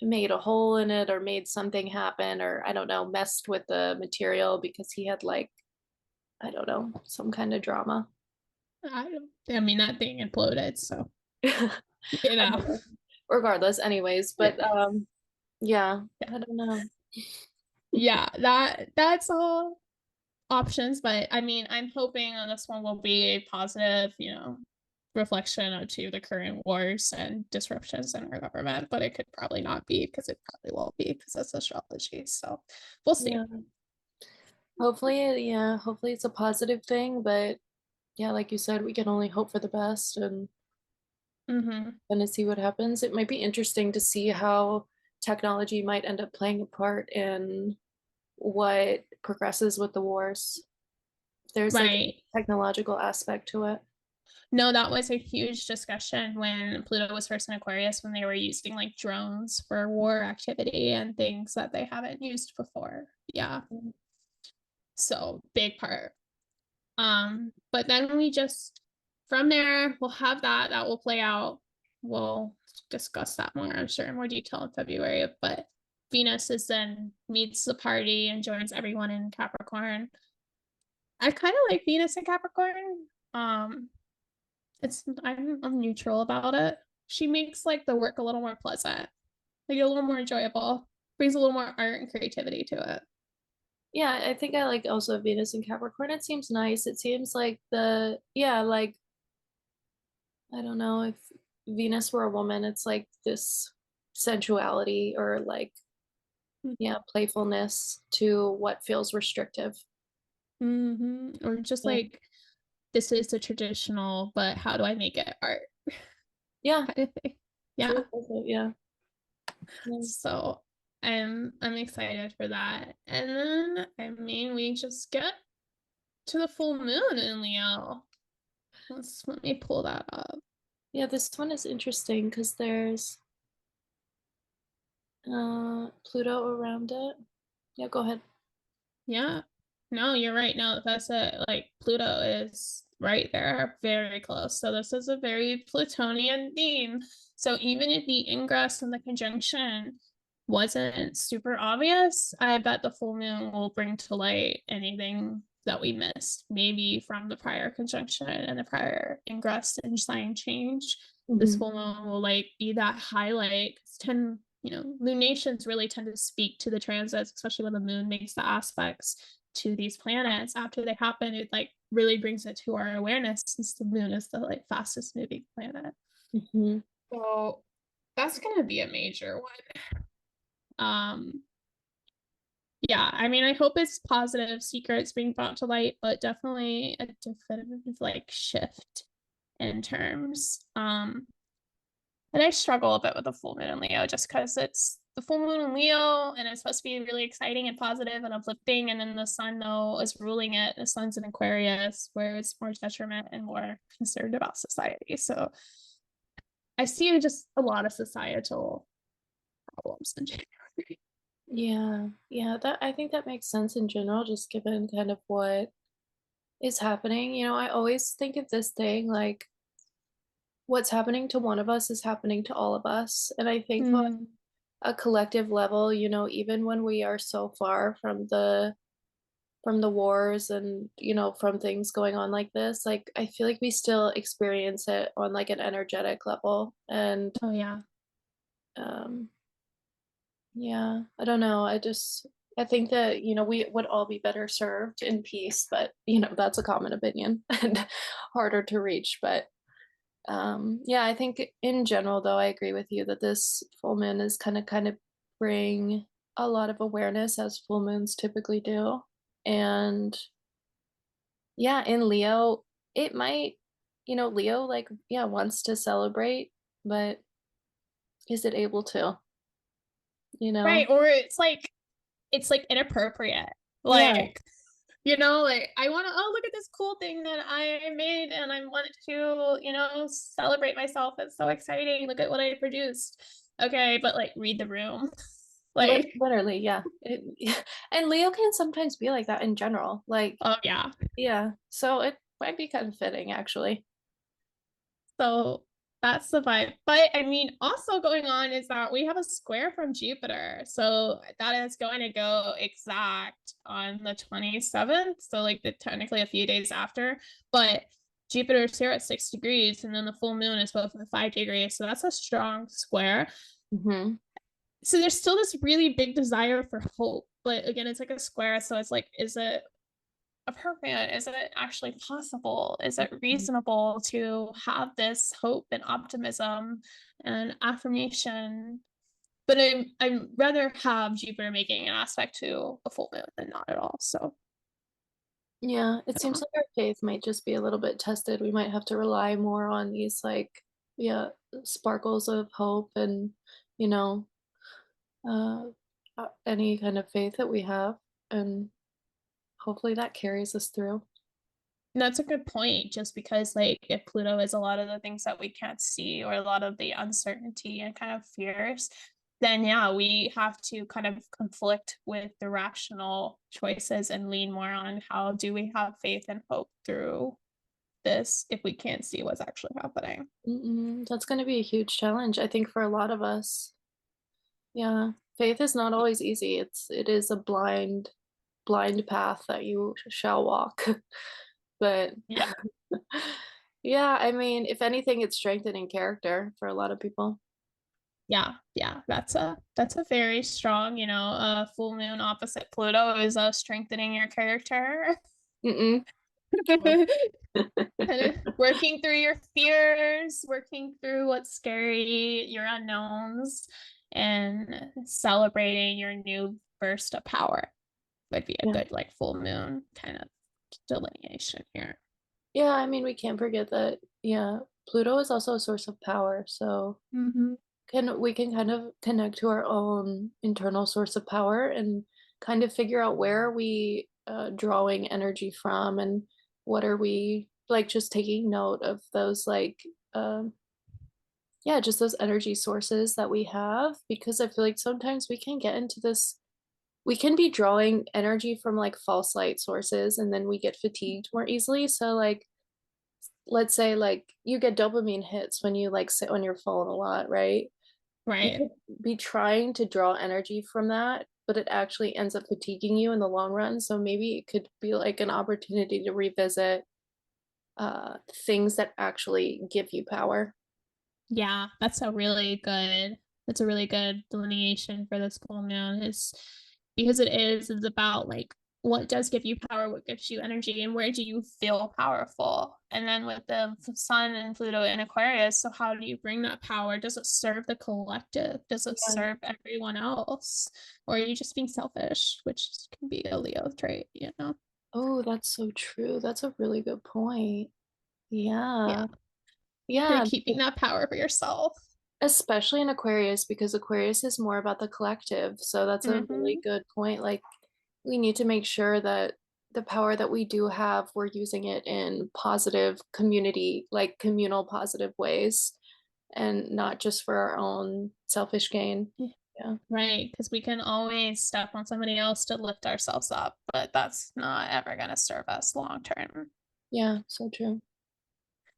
made a hole in it or made something happen, or I don't know, messed with the material because he had like, I don't know, some kind of drama. I mean, that thing imploded, so you know. Regardless, anyways, but yeah, I don't know. Yeah, that's all options, but I mean, I'm hoping this one will be a positive, you know, reflection to the current wars and disruptions in our government, but it could probably not be, because it probably won't be, because that's astrology. So we'll see. Hopefully it's a positive thing, but yeah, like you said, we can only hope for the best and to see what happens. It might be interesting to see how technology might end up playing a part in what progresses with the wars. there's like Right. a technological aspect to it. No, that was a huge discussion when Pluto was first in Aquarius, when they were using like drones for war activity and things that they haven't used before. Yeah. So big part. But then we just from there we'll have that will play out. We'll discuss that more, I'm sure, in more detail in February. But Venus is then meets the party and joins everyone in Capricorn. I kind of like Venus in Capricorn. I'm neutral about it. She makes like the work a little more pleasant, like a little more enjoyable, brings a little more art and creativity to it. Yeah, I think I like also Venus and Capricorn. It seems nice. It seems like like I don't know if Venus were a woman, it's like this sensuality or like playfulness to what feels restrictive. Or just Yeah. like this is the traditional, but how do I make it art? Yeah. Kind of thing. Yeah. Yeah. Yeah. So I'm excited for that. And then I mean we just get to the full moon in Leo. Let me pull that up. Yeah, this one is interesting because there's Pluto around it. Yeah, go ahead. Yeah. No, you're right. No, that's it. Like Pluto is right there, very close. So this is a very Plutonian theme. So even if the ingress and the conjunction wasn't super obvious, I bet the full moon will bring to light anything that we missed, maybe from the prior conjunction and the prior ingress and sign change. This full moon will like be that highlight. 10 lunations really tend to speak to the transits, especially when the moon makes the aspects to these planets after they happen. It like really brings it to our awareness, since the moon is the like fastest moving planet. So that's gonna be a major one. Yeah, I mean, I hope it's positive secrets being brought to light, but definitely a definitive like shift in terms. And I struggle a bit with the full moon in Leo just because it's the full moon in Leo and it's supposed to be really exciting and positive and uplifting. And then the sun, though, is ruling it. The sun's in Aquarius, where it's more detriment and more concerned about society. So I see just a lot of societal problems in January. Yeah, that I think that makes sense in general, just given kind of what is happening. I always think of this thing like what's happening to one of us is happening to all of us. And I think on a collective level, even when we are so far from the wars and, from things going on like this, like I feel like we still experience it on like an energetic level. And Oh, yeah. Yeah, I don't know. I think that, we would all be better served in peace, but that's a common opinion and harder to reach. But yeah, I think in general though, I agree with you that this full moon is kind of bring a lot of awareness as full moons typically do. And yeah, in Leo, it might, Leo like yeah, wants to celebrate, but is it able to, Right. Or it's like inappropriate. Yeah. Like, like I want to, oh, look at this cool thing that I made and I wanted to, celebrate myself. It's so exciting. Look at what I produced. Okay, but like read the room. Like, Literally, yeah. And Leo can sometimes be like that in general. Like, oh yeah. yeah. So it might be kind of fitting, actually. So that's the vibe. But I mean, also going on is that we have a square from Jupiter. So that is going to go exact on the 27th. So like technically a few days after. But Jupiter's here at 6 degrees, and then the full moon is both at 5 degrees. So that's a strong square. So there's still this really big desire for hope. But again, it's like a square. So it's like, is it appropriate? Is it actually possible? Is it reasonable to have this hope and optimism and affirmation? But I'd rather have Jupiter making an aspect to a full moon than not at all. So Yeah, it seems like our faith might just be a little bit tested. We might have to rely more on these, like, yeah, sparkles of hope and, you know, uh, any kind of faith that we have. And hopefully that carries us through. That's a good point, just because like if Pluto is a lot of the things that we can't see or a lot of the uncertainty and kind of fears, then yeah, we have to kind of conflict with the rational choices and lean more on how do we have faith and hope through this if we can't see what's actually happening. That's going to be a huge challenge, I think, for a lot of us. Yeah, faith is not always easy. It is a blind path that you shall walk. But Yeah. yeah, I mean, if anything, it's strengthening character for a lot of people. Yeah, that's a very strong, full moon opposite Pluto is strengthening your character. Mm-mm. Kind of working through your fears, working through what's scary, your unknowns, and celebrating your new burst of power would be a Yeah. good like full moon kind of delineation here. Yeah, I mean, we can't forget that, yeah, Pluto is also a source of power, so Mm-hmm. we can kind of connect to our own internal source of power and kind of figure out where are we drawing energy from, and what are we like, just taking note of those like yeah, just those energy sources that we have, because I feel like sometimes we can get into this, we can be drawing energy from like false light sources, and then we get fatigued more easily. So like, let's say like you get dopamine hits when you like sit on your phone a lot, right? You Right. could be trying to draw energy from that, but it actually ends up fatiguing you in the long run. So maybe it could be like an opportunity to revisit things that actually give you power. Yeah, that's a really good delineation for this full moon is because it's about like what does give you power, what gives you energy, and where do you feel powerful? And then with the sun and Pluto in Aquarius, so how do you bring that power? Does it serve the collective? Does it Yeah. serve everyone else? Or are you just being selfish, which can be a Leo trait, you know? Oh, that's so true. That's a really good point. Yeah. Yeah. Kind Yeah. of keeping that power for yourself. Especially in Aquarius, because Aquarius is more about the collective. So that's a really Mm-hmm. good point. Like, we need to make sure that the power that we do have, we're using it in positive community, like communal positive ways, and not just for our own selfish gain. Yeah. Right, because we can always step on somebody else to lift ourselves up, but that's not ever going to serve us long term. Yeah. So true.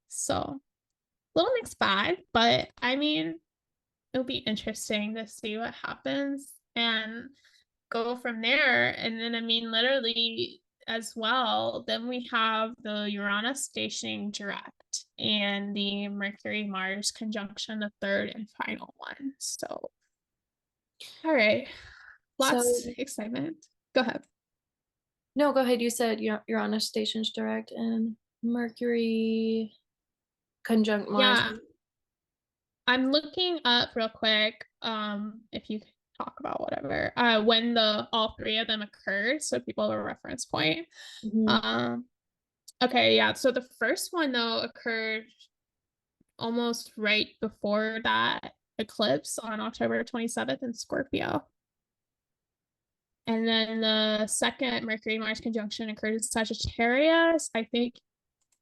So, little mixed bag, but I mean, it'll be interesting to see what happens and go from there. And then, I mean, literally as well, then we have the Uranus stationing direct and the Mercury Mars conjunction, the third and final one. So, all right, lots So, excitement. Go ahead. no, go ahead. You said you're on a station's direct and Mercury conjunct Mars. Yeah, I'm looking up real quick, if you could talk about whatever, when the all three of them occurred, so people have a reference point. Mhm. Um, okay, yeah. So the first one though occurred almost right before that eclipse on October 27th in Scorpio. And then the second Mercury Mars conjunction occurred in Sagittarius, I think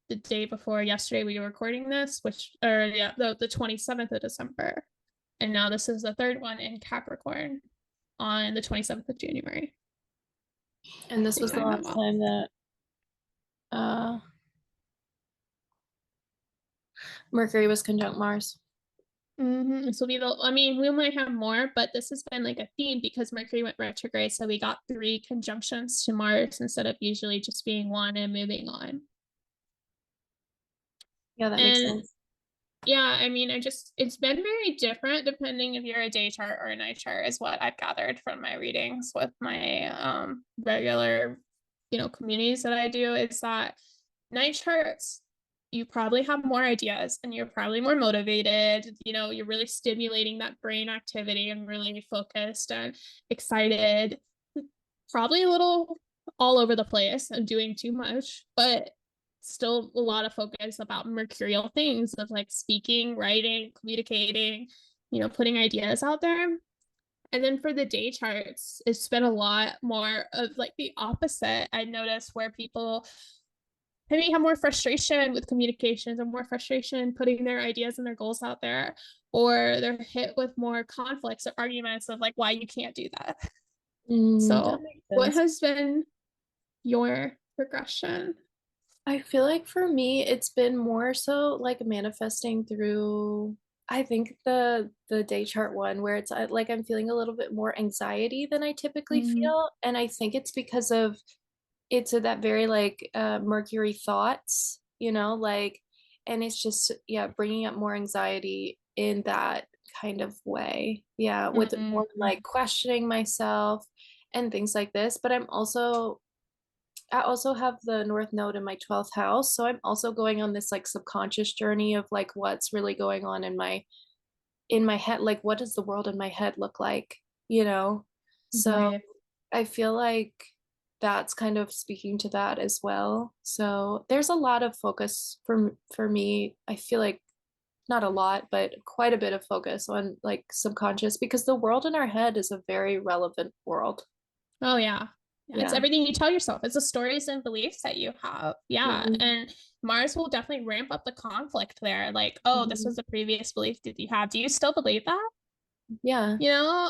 the day before yesterday we were recording this, which or yeah, the 27th of December. And now this is the third one in Capricorn on the 27th of January. And this They was the time that last well. time that uh, Mercury was conjunct Mars. This will be the, I mean, we might have more, but this has been like a theme because Mercury went retrograde. So we got three conjunctions to Mars instead of usually just being one and moving on. Yeah, that makes And sense. yeah, I mean, it's been very different depending if you're a day chart or a night chart, is what I've gathered from my readings with my regular, communities that I do, is that night charts, you probably have more ideas and you're probably more motivated. You're really stimulating that brain activity and really focused and excited, probably a little all over the place and doing too much, but still a lot of focus about mercurial things of like speaking, writing, communicating, putting ideas out there. And then for the day charts, it's been a lot more of like the opposite. I noticed where people maybe have more frustration with communications and more frustration putting their ideas and their goals out there, or they're hit with more conflicts or arguments of like why you can't do that. That So makes what sense. has been your progression? I feel like for me, it's been more so like manifesting through, I think the day chart one, where it's like I'm feeling a little bit more anxiety than I typically feel, and I think it's because of it's that very like Mercury thoughts, like, and it's just, yeah, bringing up more anxiety in that kind of way. Yeah, with more like questioning myself and things like this. But I also have the North Node in my 12th house. So I'm also going on this like subconscious journey of like what's really going on in my head. Like what does the world in my head look like? You know? So Right. I feel like that's kind of speaking to that as well. So there's a lot of focus for me. I feel like not a lot, but quite a bit of focus on like subconscious, because the world in our head is a very relevant world. Oh yeah. Yeah, it's Yeah. everything you tell yourself. It's the stories and beliefs that you have. Yeah. Mhm. And Mars will definitely ramp up the conflict there. Like, oh, this Mhm. was a previous belief that you have. Do you still believe that? Yeah.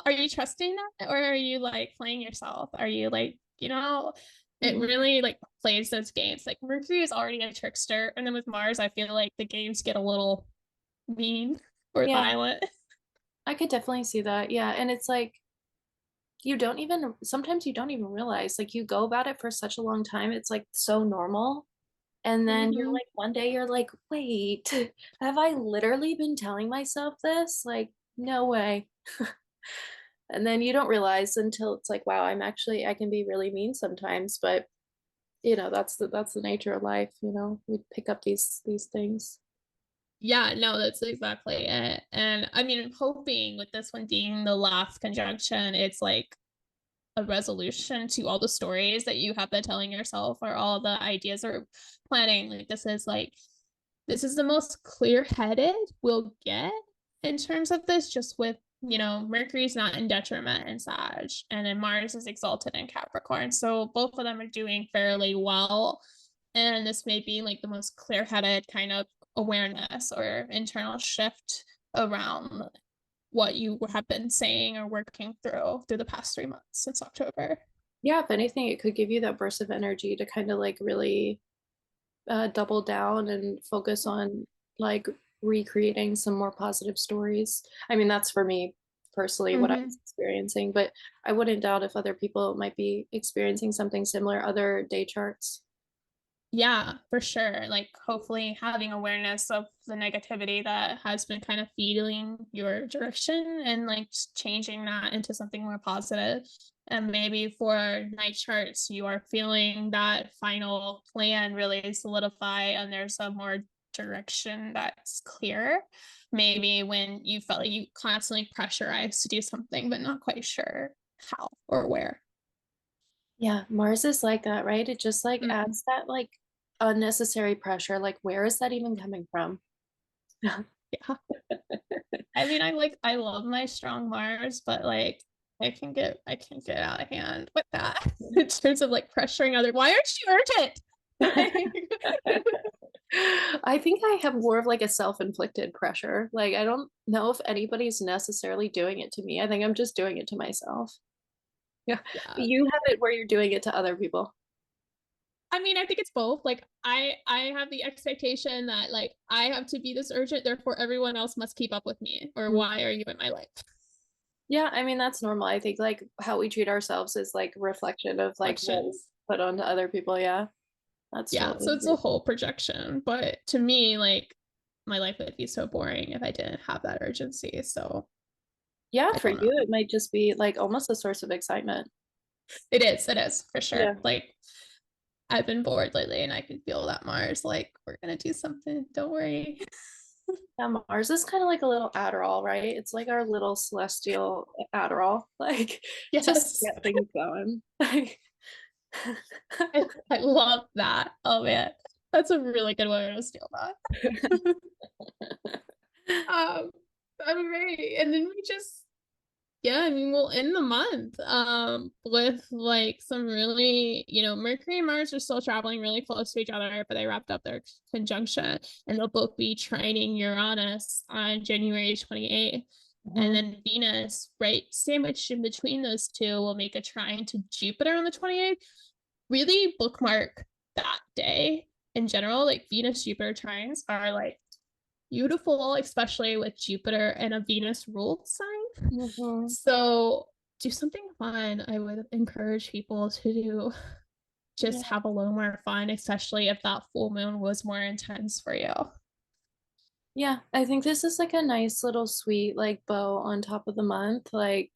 Are you trusting that? Or are you like playing yourself? Are you like, it Mhm. really like plays those games. Like Mercury is already a trickster. And then with Mars, I feel like the games get a little mean or Yeah. violent. I could definitely see that. Yeah. And it's like sometimes you don't even realize, like you go about it for such a long time. It's like so normal. And then you're Mhm. like, one day you're like, wait, have I literally been telling myself this? Like, no way. And then you don't realize until it's like, wow, I can be really mean sometimes, but that's the nature of life, we pick up these things. Yeah, no, that's exactly it. And I mean, I'm hoping with this one being the last conjunction, it's like a resolution to all the stories that you have been telling yourself or all the ideas or planning. Like this is the most clear-headed we'll get in terms of this, just with Mercury's not in detriment in Sag, and then Mars is exalted in Capricorn. So both of them are doing fairly well. And this may be like the most clear-headed kind of awareness or internal shift around what you have been saying or working through the past 3 months since October. Yeah, if anything, it could give you that burst of energy to kind of like really double down and focus on like recreating some more positive stories. I mean, that's for me personally what I Mm-hmm. was experiencing, but I wouldn't doubt if other people might be experiencing something similar, other day charts. Yeah, for sure. Like hopefully having awareness of the negativity that has been kind of feeding your direction and like changing that into something more positive. And maybe for night charts, you are feeling that final plan really solidify and there's a more direction that's clear. Maybe when you felt like you constantly pressurized to do something, but not quite sure how or where. Yeah, Mars is like that, right? It just like Mhm. adds that like unnecessary pressure. Like, where is that even coming from? Yeah. I mean, I love my strong Mars, but like I can get out of hand with that in terms of like pressuring other. Why aren't you urgent? I think I have more of like a self-inflicted pressure. Like, I don't know if anybody's necessarily doing it to me. I think I'm just doing it to myself. Yeah. Yeah. You have it where you're doing it to other people. I mean, I think it's both. Like I have the expectation that like I have to be this urgent, therefore everyone else must keep up with me. Or Mm. why are you in my life? Yeah, I mean that's normal. I think like how we treat ourselves is like reflection of like what we Reflections. put onto other people. Yeah, that's Yeah, so totally it's a whole projection. But to me, like my life would be so boring if I didn't have that urgency. So yeah. I For don't you, know. it might just be like almost a source of excitement. It is for sure. Yeah. Like I've been bored lately and I can feel that Mars, like, we're gonna do something. Don't worry. Yeah, Mars is kind of like a little Adderall, right? It's like our little celestial Adderall, like just Yes. get things going. I love that. Oh man. That's a really good way to steal that. um all right. And then we just yeah, I mean we'll end the month. with like some really, Mercury and Mars are still traveling really close to each other, but they wrapped up their conjunction, and they'll both be trining Uranus on January 28th. And then Venus, right, sandwiched in between those two, will make a trine to Jupiter on the 28th. Really bookmark that day in general. Like Venus Jupiter trines are like beautiful, especially with Jupiter and a Venus ruled sign. So do something fun. I would encourage people to do, just have a little more fun, especially if that full moon was more intense for you. Yeah, I think this is like a nice little sweet like bow on top of the month. Like,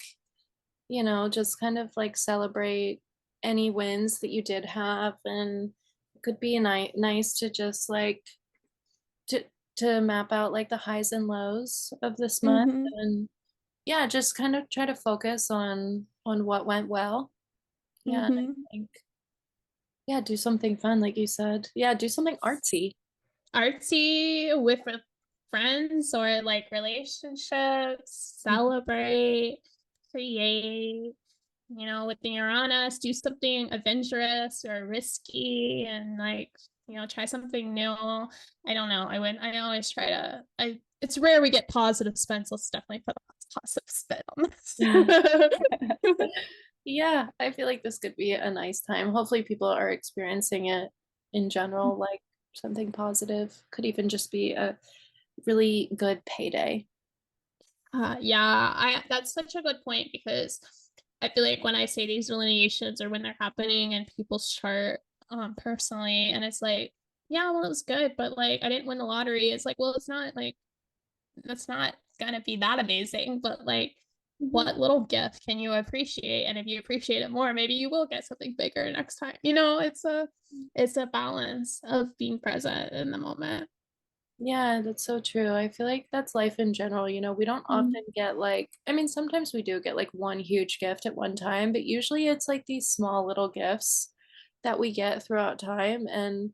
just kind of like celebrate any wins that you did have, and it could be nice to just like to map out like the highs and lows of this month, and yeah, just kind of try to focus on what went well. Yeah, and I think do something fun like you said. Yeah, do something artsy. With friends or like relationships, celebrate, create, with the Uranus, do something adventurous or risky, and like, try something new. I don't know. I always try to, it's rare we get positive spin, so let's definitely put a positive spin on this. Yeah, I feel like this could be a nice time. Hopefully people are experiencing it in general, like something positive. Could even just be a really good payday. Yeah, that's such a good point, because I feel like when I say these delineations or when they're happening in people's chart, personally, and it's like, yeah, well, it was good, but like I didn't win the lottery. It's like, well, it's not like, that's not gonna be that amazing, but like, what little gift can you appreciate? And if you appreciate it more, maybe you will get something bigger next time. It's a balance of being present in the moment. Yeah, that's so true. I feel like that's life in general. We don't often get like, I mean, sometimes we do get like one huge gift at one time, but usually it's like these small little gifts that we get throughout time. And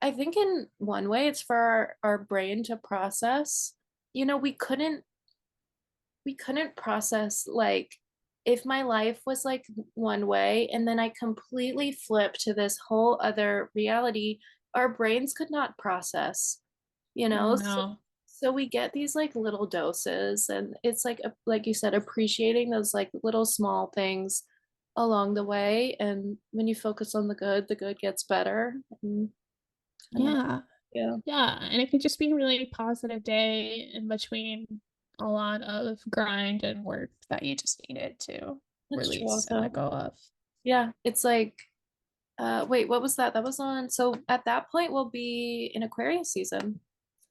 I think in one way it's for our brain to process. We couldn't process like if my life was like one way and then I completely flip to this whole other reality, our brains could not process, Oh so, no. so we get these like little doses, and it's like you said, appreciating those like little small things along the way, and when you focus on the good gets better. And Yeah. yeah, Yeah, and it could just be a really positive day in between a lot of grind and work that you just needed to that's true release and also. let go of. Yeah, it's like wait, what was that was on, so at that point we'll be in Aquarius season.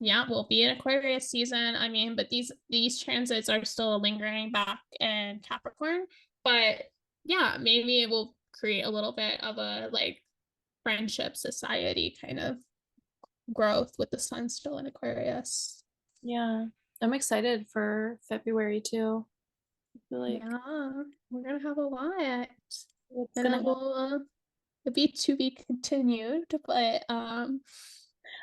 Yeah, we'll be in Aquarius season. I mean, but these transits are still lingering back in Capricorn. But yeah, maybe it will create a little bit of a like friendship society kind of growth with the sun still in Aquarius. Yeah, I'm excited for February too. I feel like Yeah, we're gonna have a lot. it's And gonna it will be to be continued, but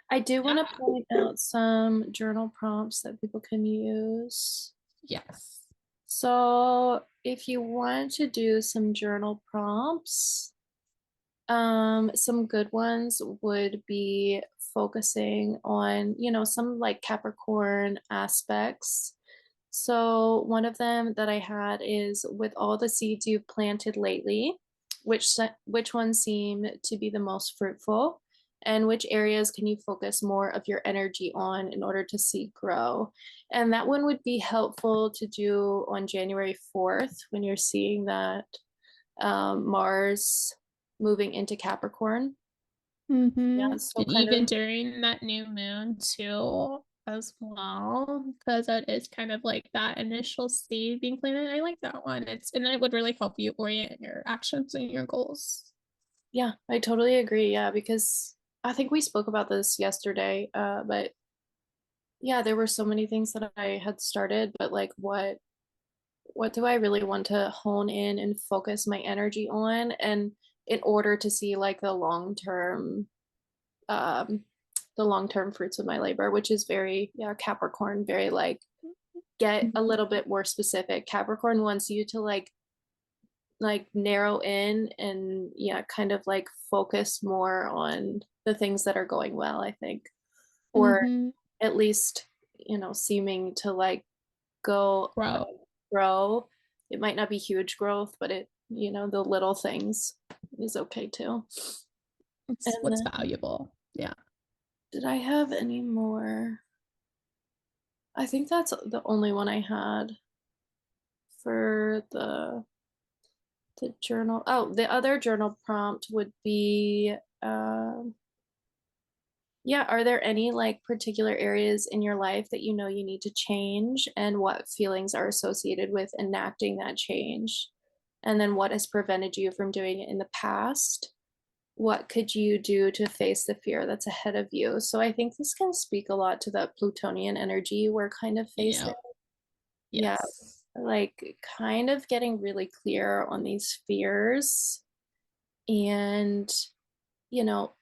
I do want yeah. to point out some journal prompts that people can use. Yes. So if you want to do some journal prompts, some good ones would be focusing on, some like Capricorn aspects. So one of them that I had is, with all the seeds you've planted lately, which ones seem to be the most fruitful, and which areas can you focus more of your energy on in order to see grow? And that one would be helpful to do on January 4th when you're seeing that Mars moving into Capricorn. Yeah, so And kind of, even during that new moon too, as well, because that is kind of like that initial seed being planted. I like that one. And it would really help you orient your actions and your goals. yeah, I totally agree. Yeah, because I think we spoke about this yesterday, but yeah, there were so many things that I had started, but like what do I really want to hone in and focus my energy on? And in order to see like um the long-term fruits of my labor, which is very, yeah, Capricorn, very like get a little bit more specific. Capricorn wants you to like like narrow in and yeah, kind of like focus more on the things that are going well, I think. Or Mm-hmm. at least, seeming to like go Grow. grow. It might not be huge growth, but the little things is okay too. It's And what's then valuable. Yeah. did I have any more? I think that's the only one I had for the journal. Oh, the other journal prompt would be yeah, are there any like particular areas in your life that you know you need to change and what feelings are associated with enacting that change? And then what has prevented you from doing it in the past? What could you do to face the fear that's ahead of you? So I think this can speak a lot to the Plutonian energy we're kind of facing. Yeah. Yeah, Yes. like kind of getting really clear on these fears. And, you know,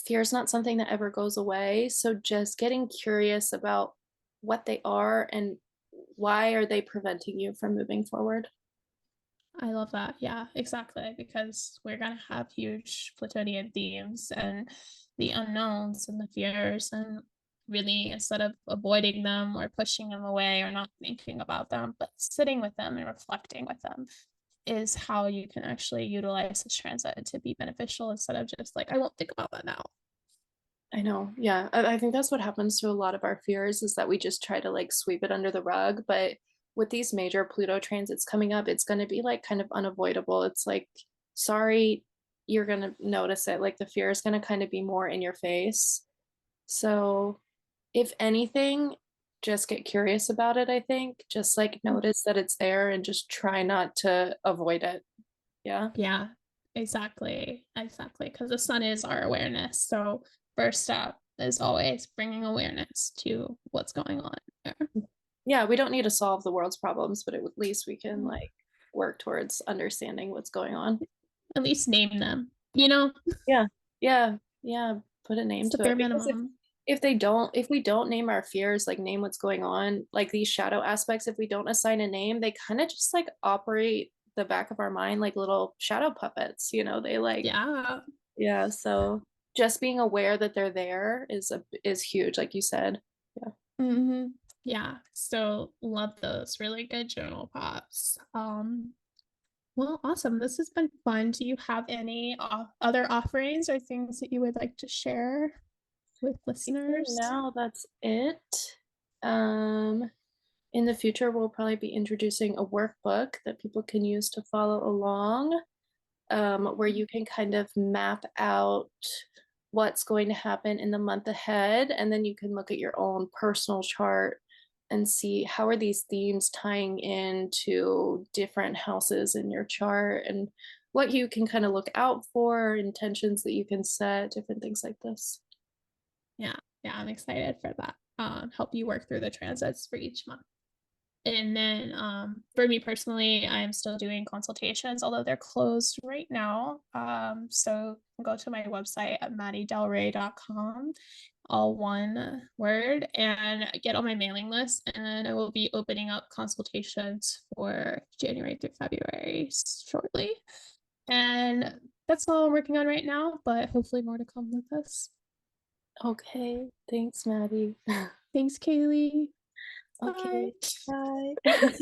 fear is not something that ever goes away. So just getting curious about what they are and why are they preventing you from moving forward. I love that. Yeah, exactly. Because we're going to have huge Plutonian themes and the unknowns and the fears. And really, instead of avoiding them or pushing them away or not thinking about them, but sitting with them and reflecting with them is how you can actually utilize this transit to be beneficial instead of just like, I won't think about that now. I know. Yeah. I think that's what happens to a lot of our fears is that we just try to like sweep it under the rug. But with these major Pluto transits coming up, it's going to be like kind of unavoidable. It's like, sorry, you're going to notice it. Like the fear is going to kind of be more in your face. So, if anything, just get curious about it, I think. Just like notice that it's there and just try not to avoid it. Yeah. Yeah, exactly. Exactly. Because the sun is our awareness. So, first step is always bringing awareness to what's going on there. Yeah, we don't need to solve the world's problems, but at least we can like work towards understanding what's going on. At least name them, you know? Yeah. Yeah. Yeah. Put a name It's the to it. bare Because minimum. if we don't name our fears, like name what's going on, like these shadow aspects, if we don't assign a name, they kind of just like operate the back of our mind like little shadow puppets, they like, Yeah. yeah, so just being aware that they're there is huge, like you said. Yeah. Hmm. Yeah. So love those really good journal pops. Well, awesome. This has been fun. Do you have any other offerings or things that you would like to share with For listeners? now, that's it. Um, in the future, we'll probably be introducing a workbook that people can use to follow along, where you can kind of map out what's going to happen in the month ahead, and then you can look at your own personal chart and see how are these themes tying into different houses in your chart and what you can kind of look out for, intentions that you can set, different things like this. Yeah. Yeah. I'm excited for that. Help you work through the transits for each month. And then for me personally, I'm still doing consultations, although they're closed right now. So go to my website at maddiedelrae.com, all one word, and get on my mailing list. And I will be opening up consultations for January through February shortly. And that's all I'm working on right now, but hopefully more to come with this. Okay, thanks, Maddie. Thanks, Kaleigh. Bye. Okay, bye.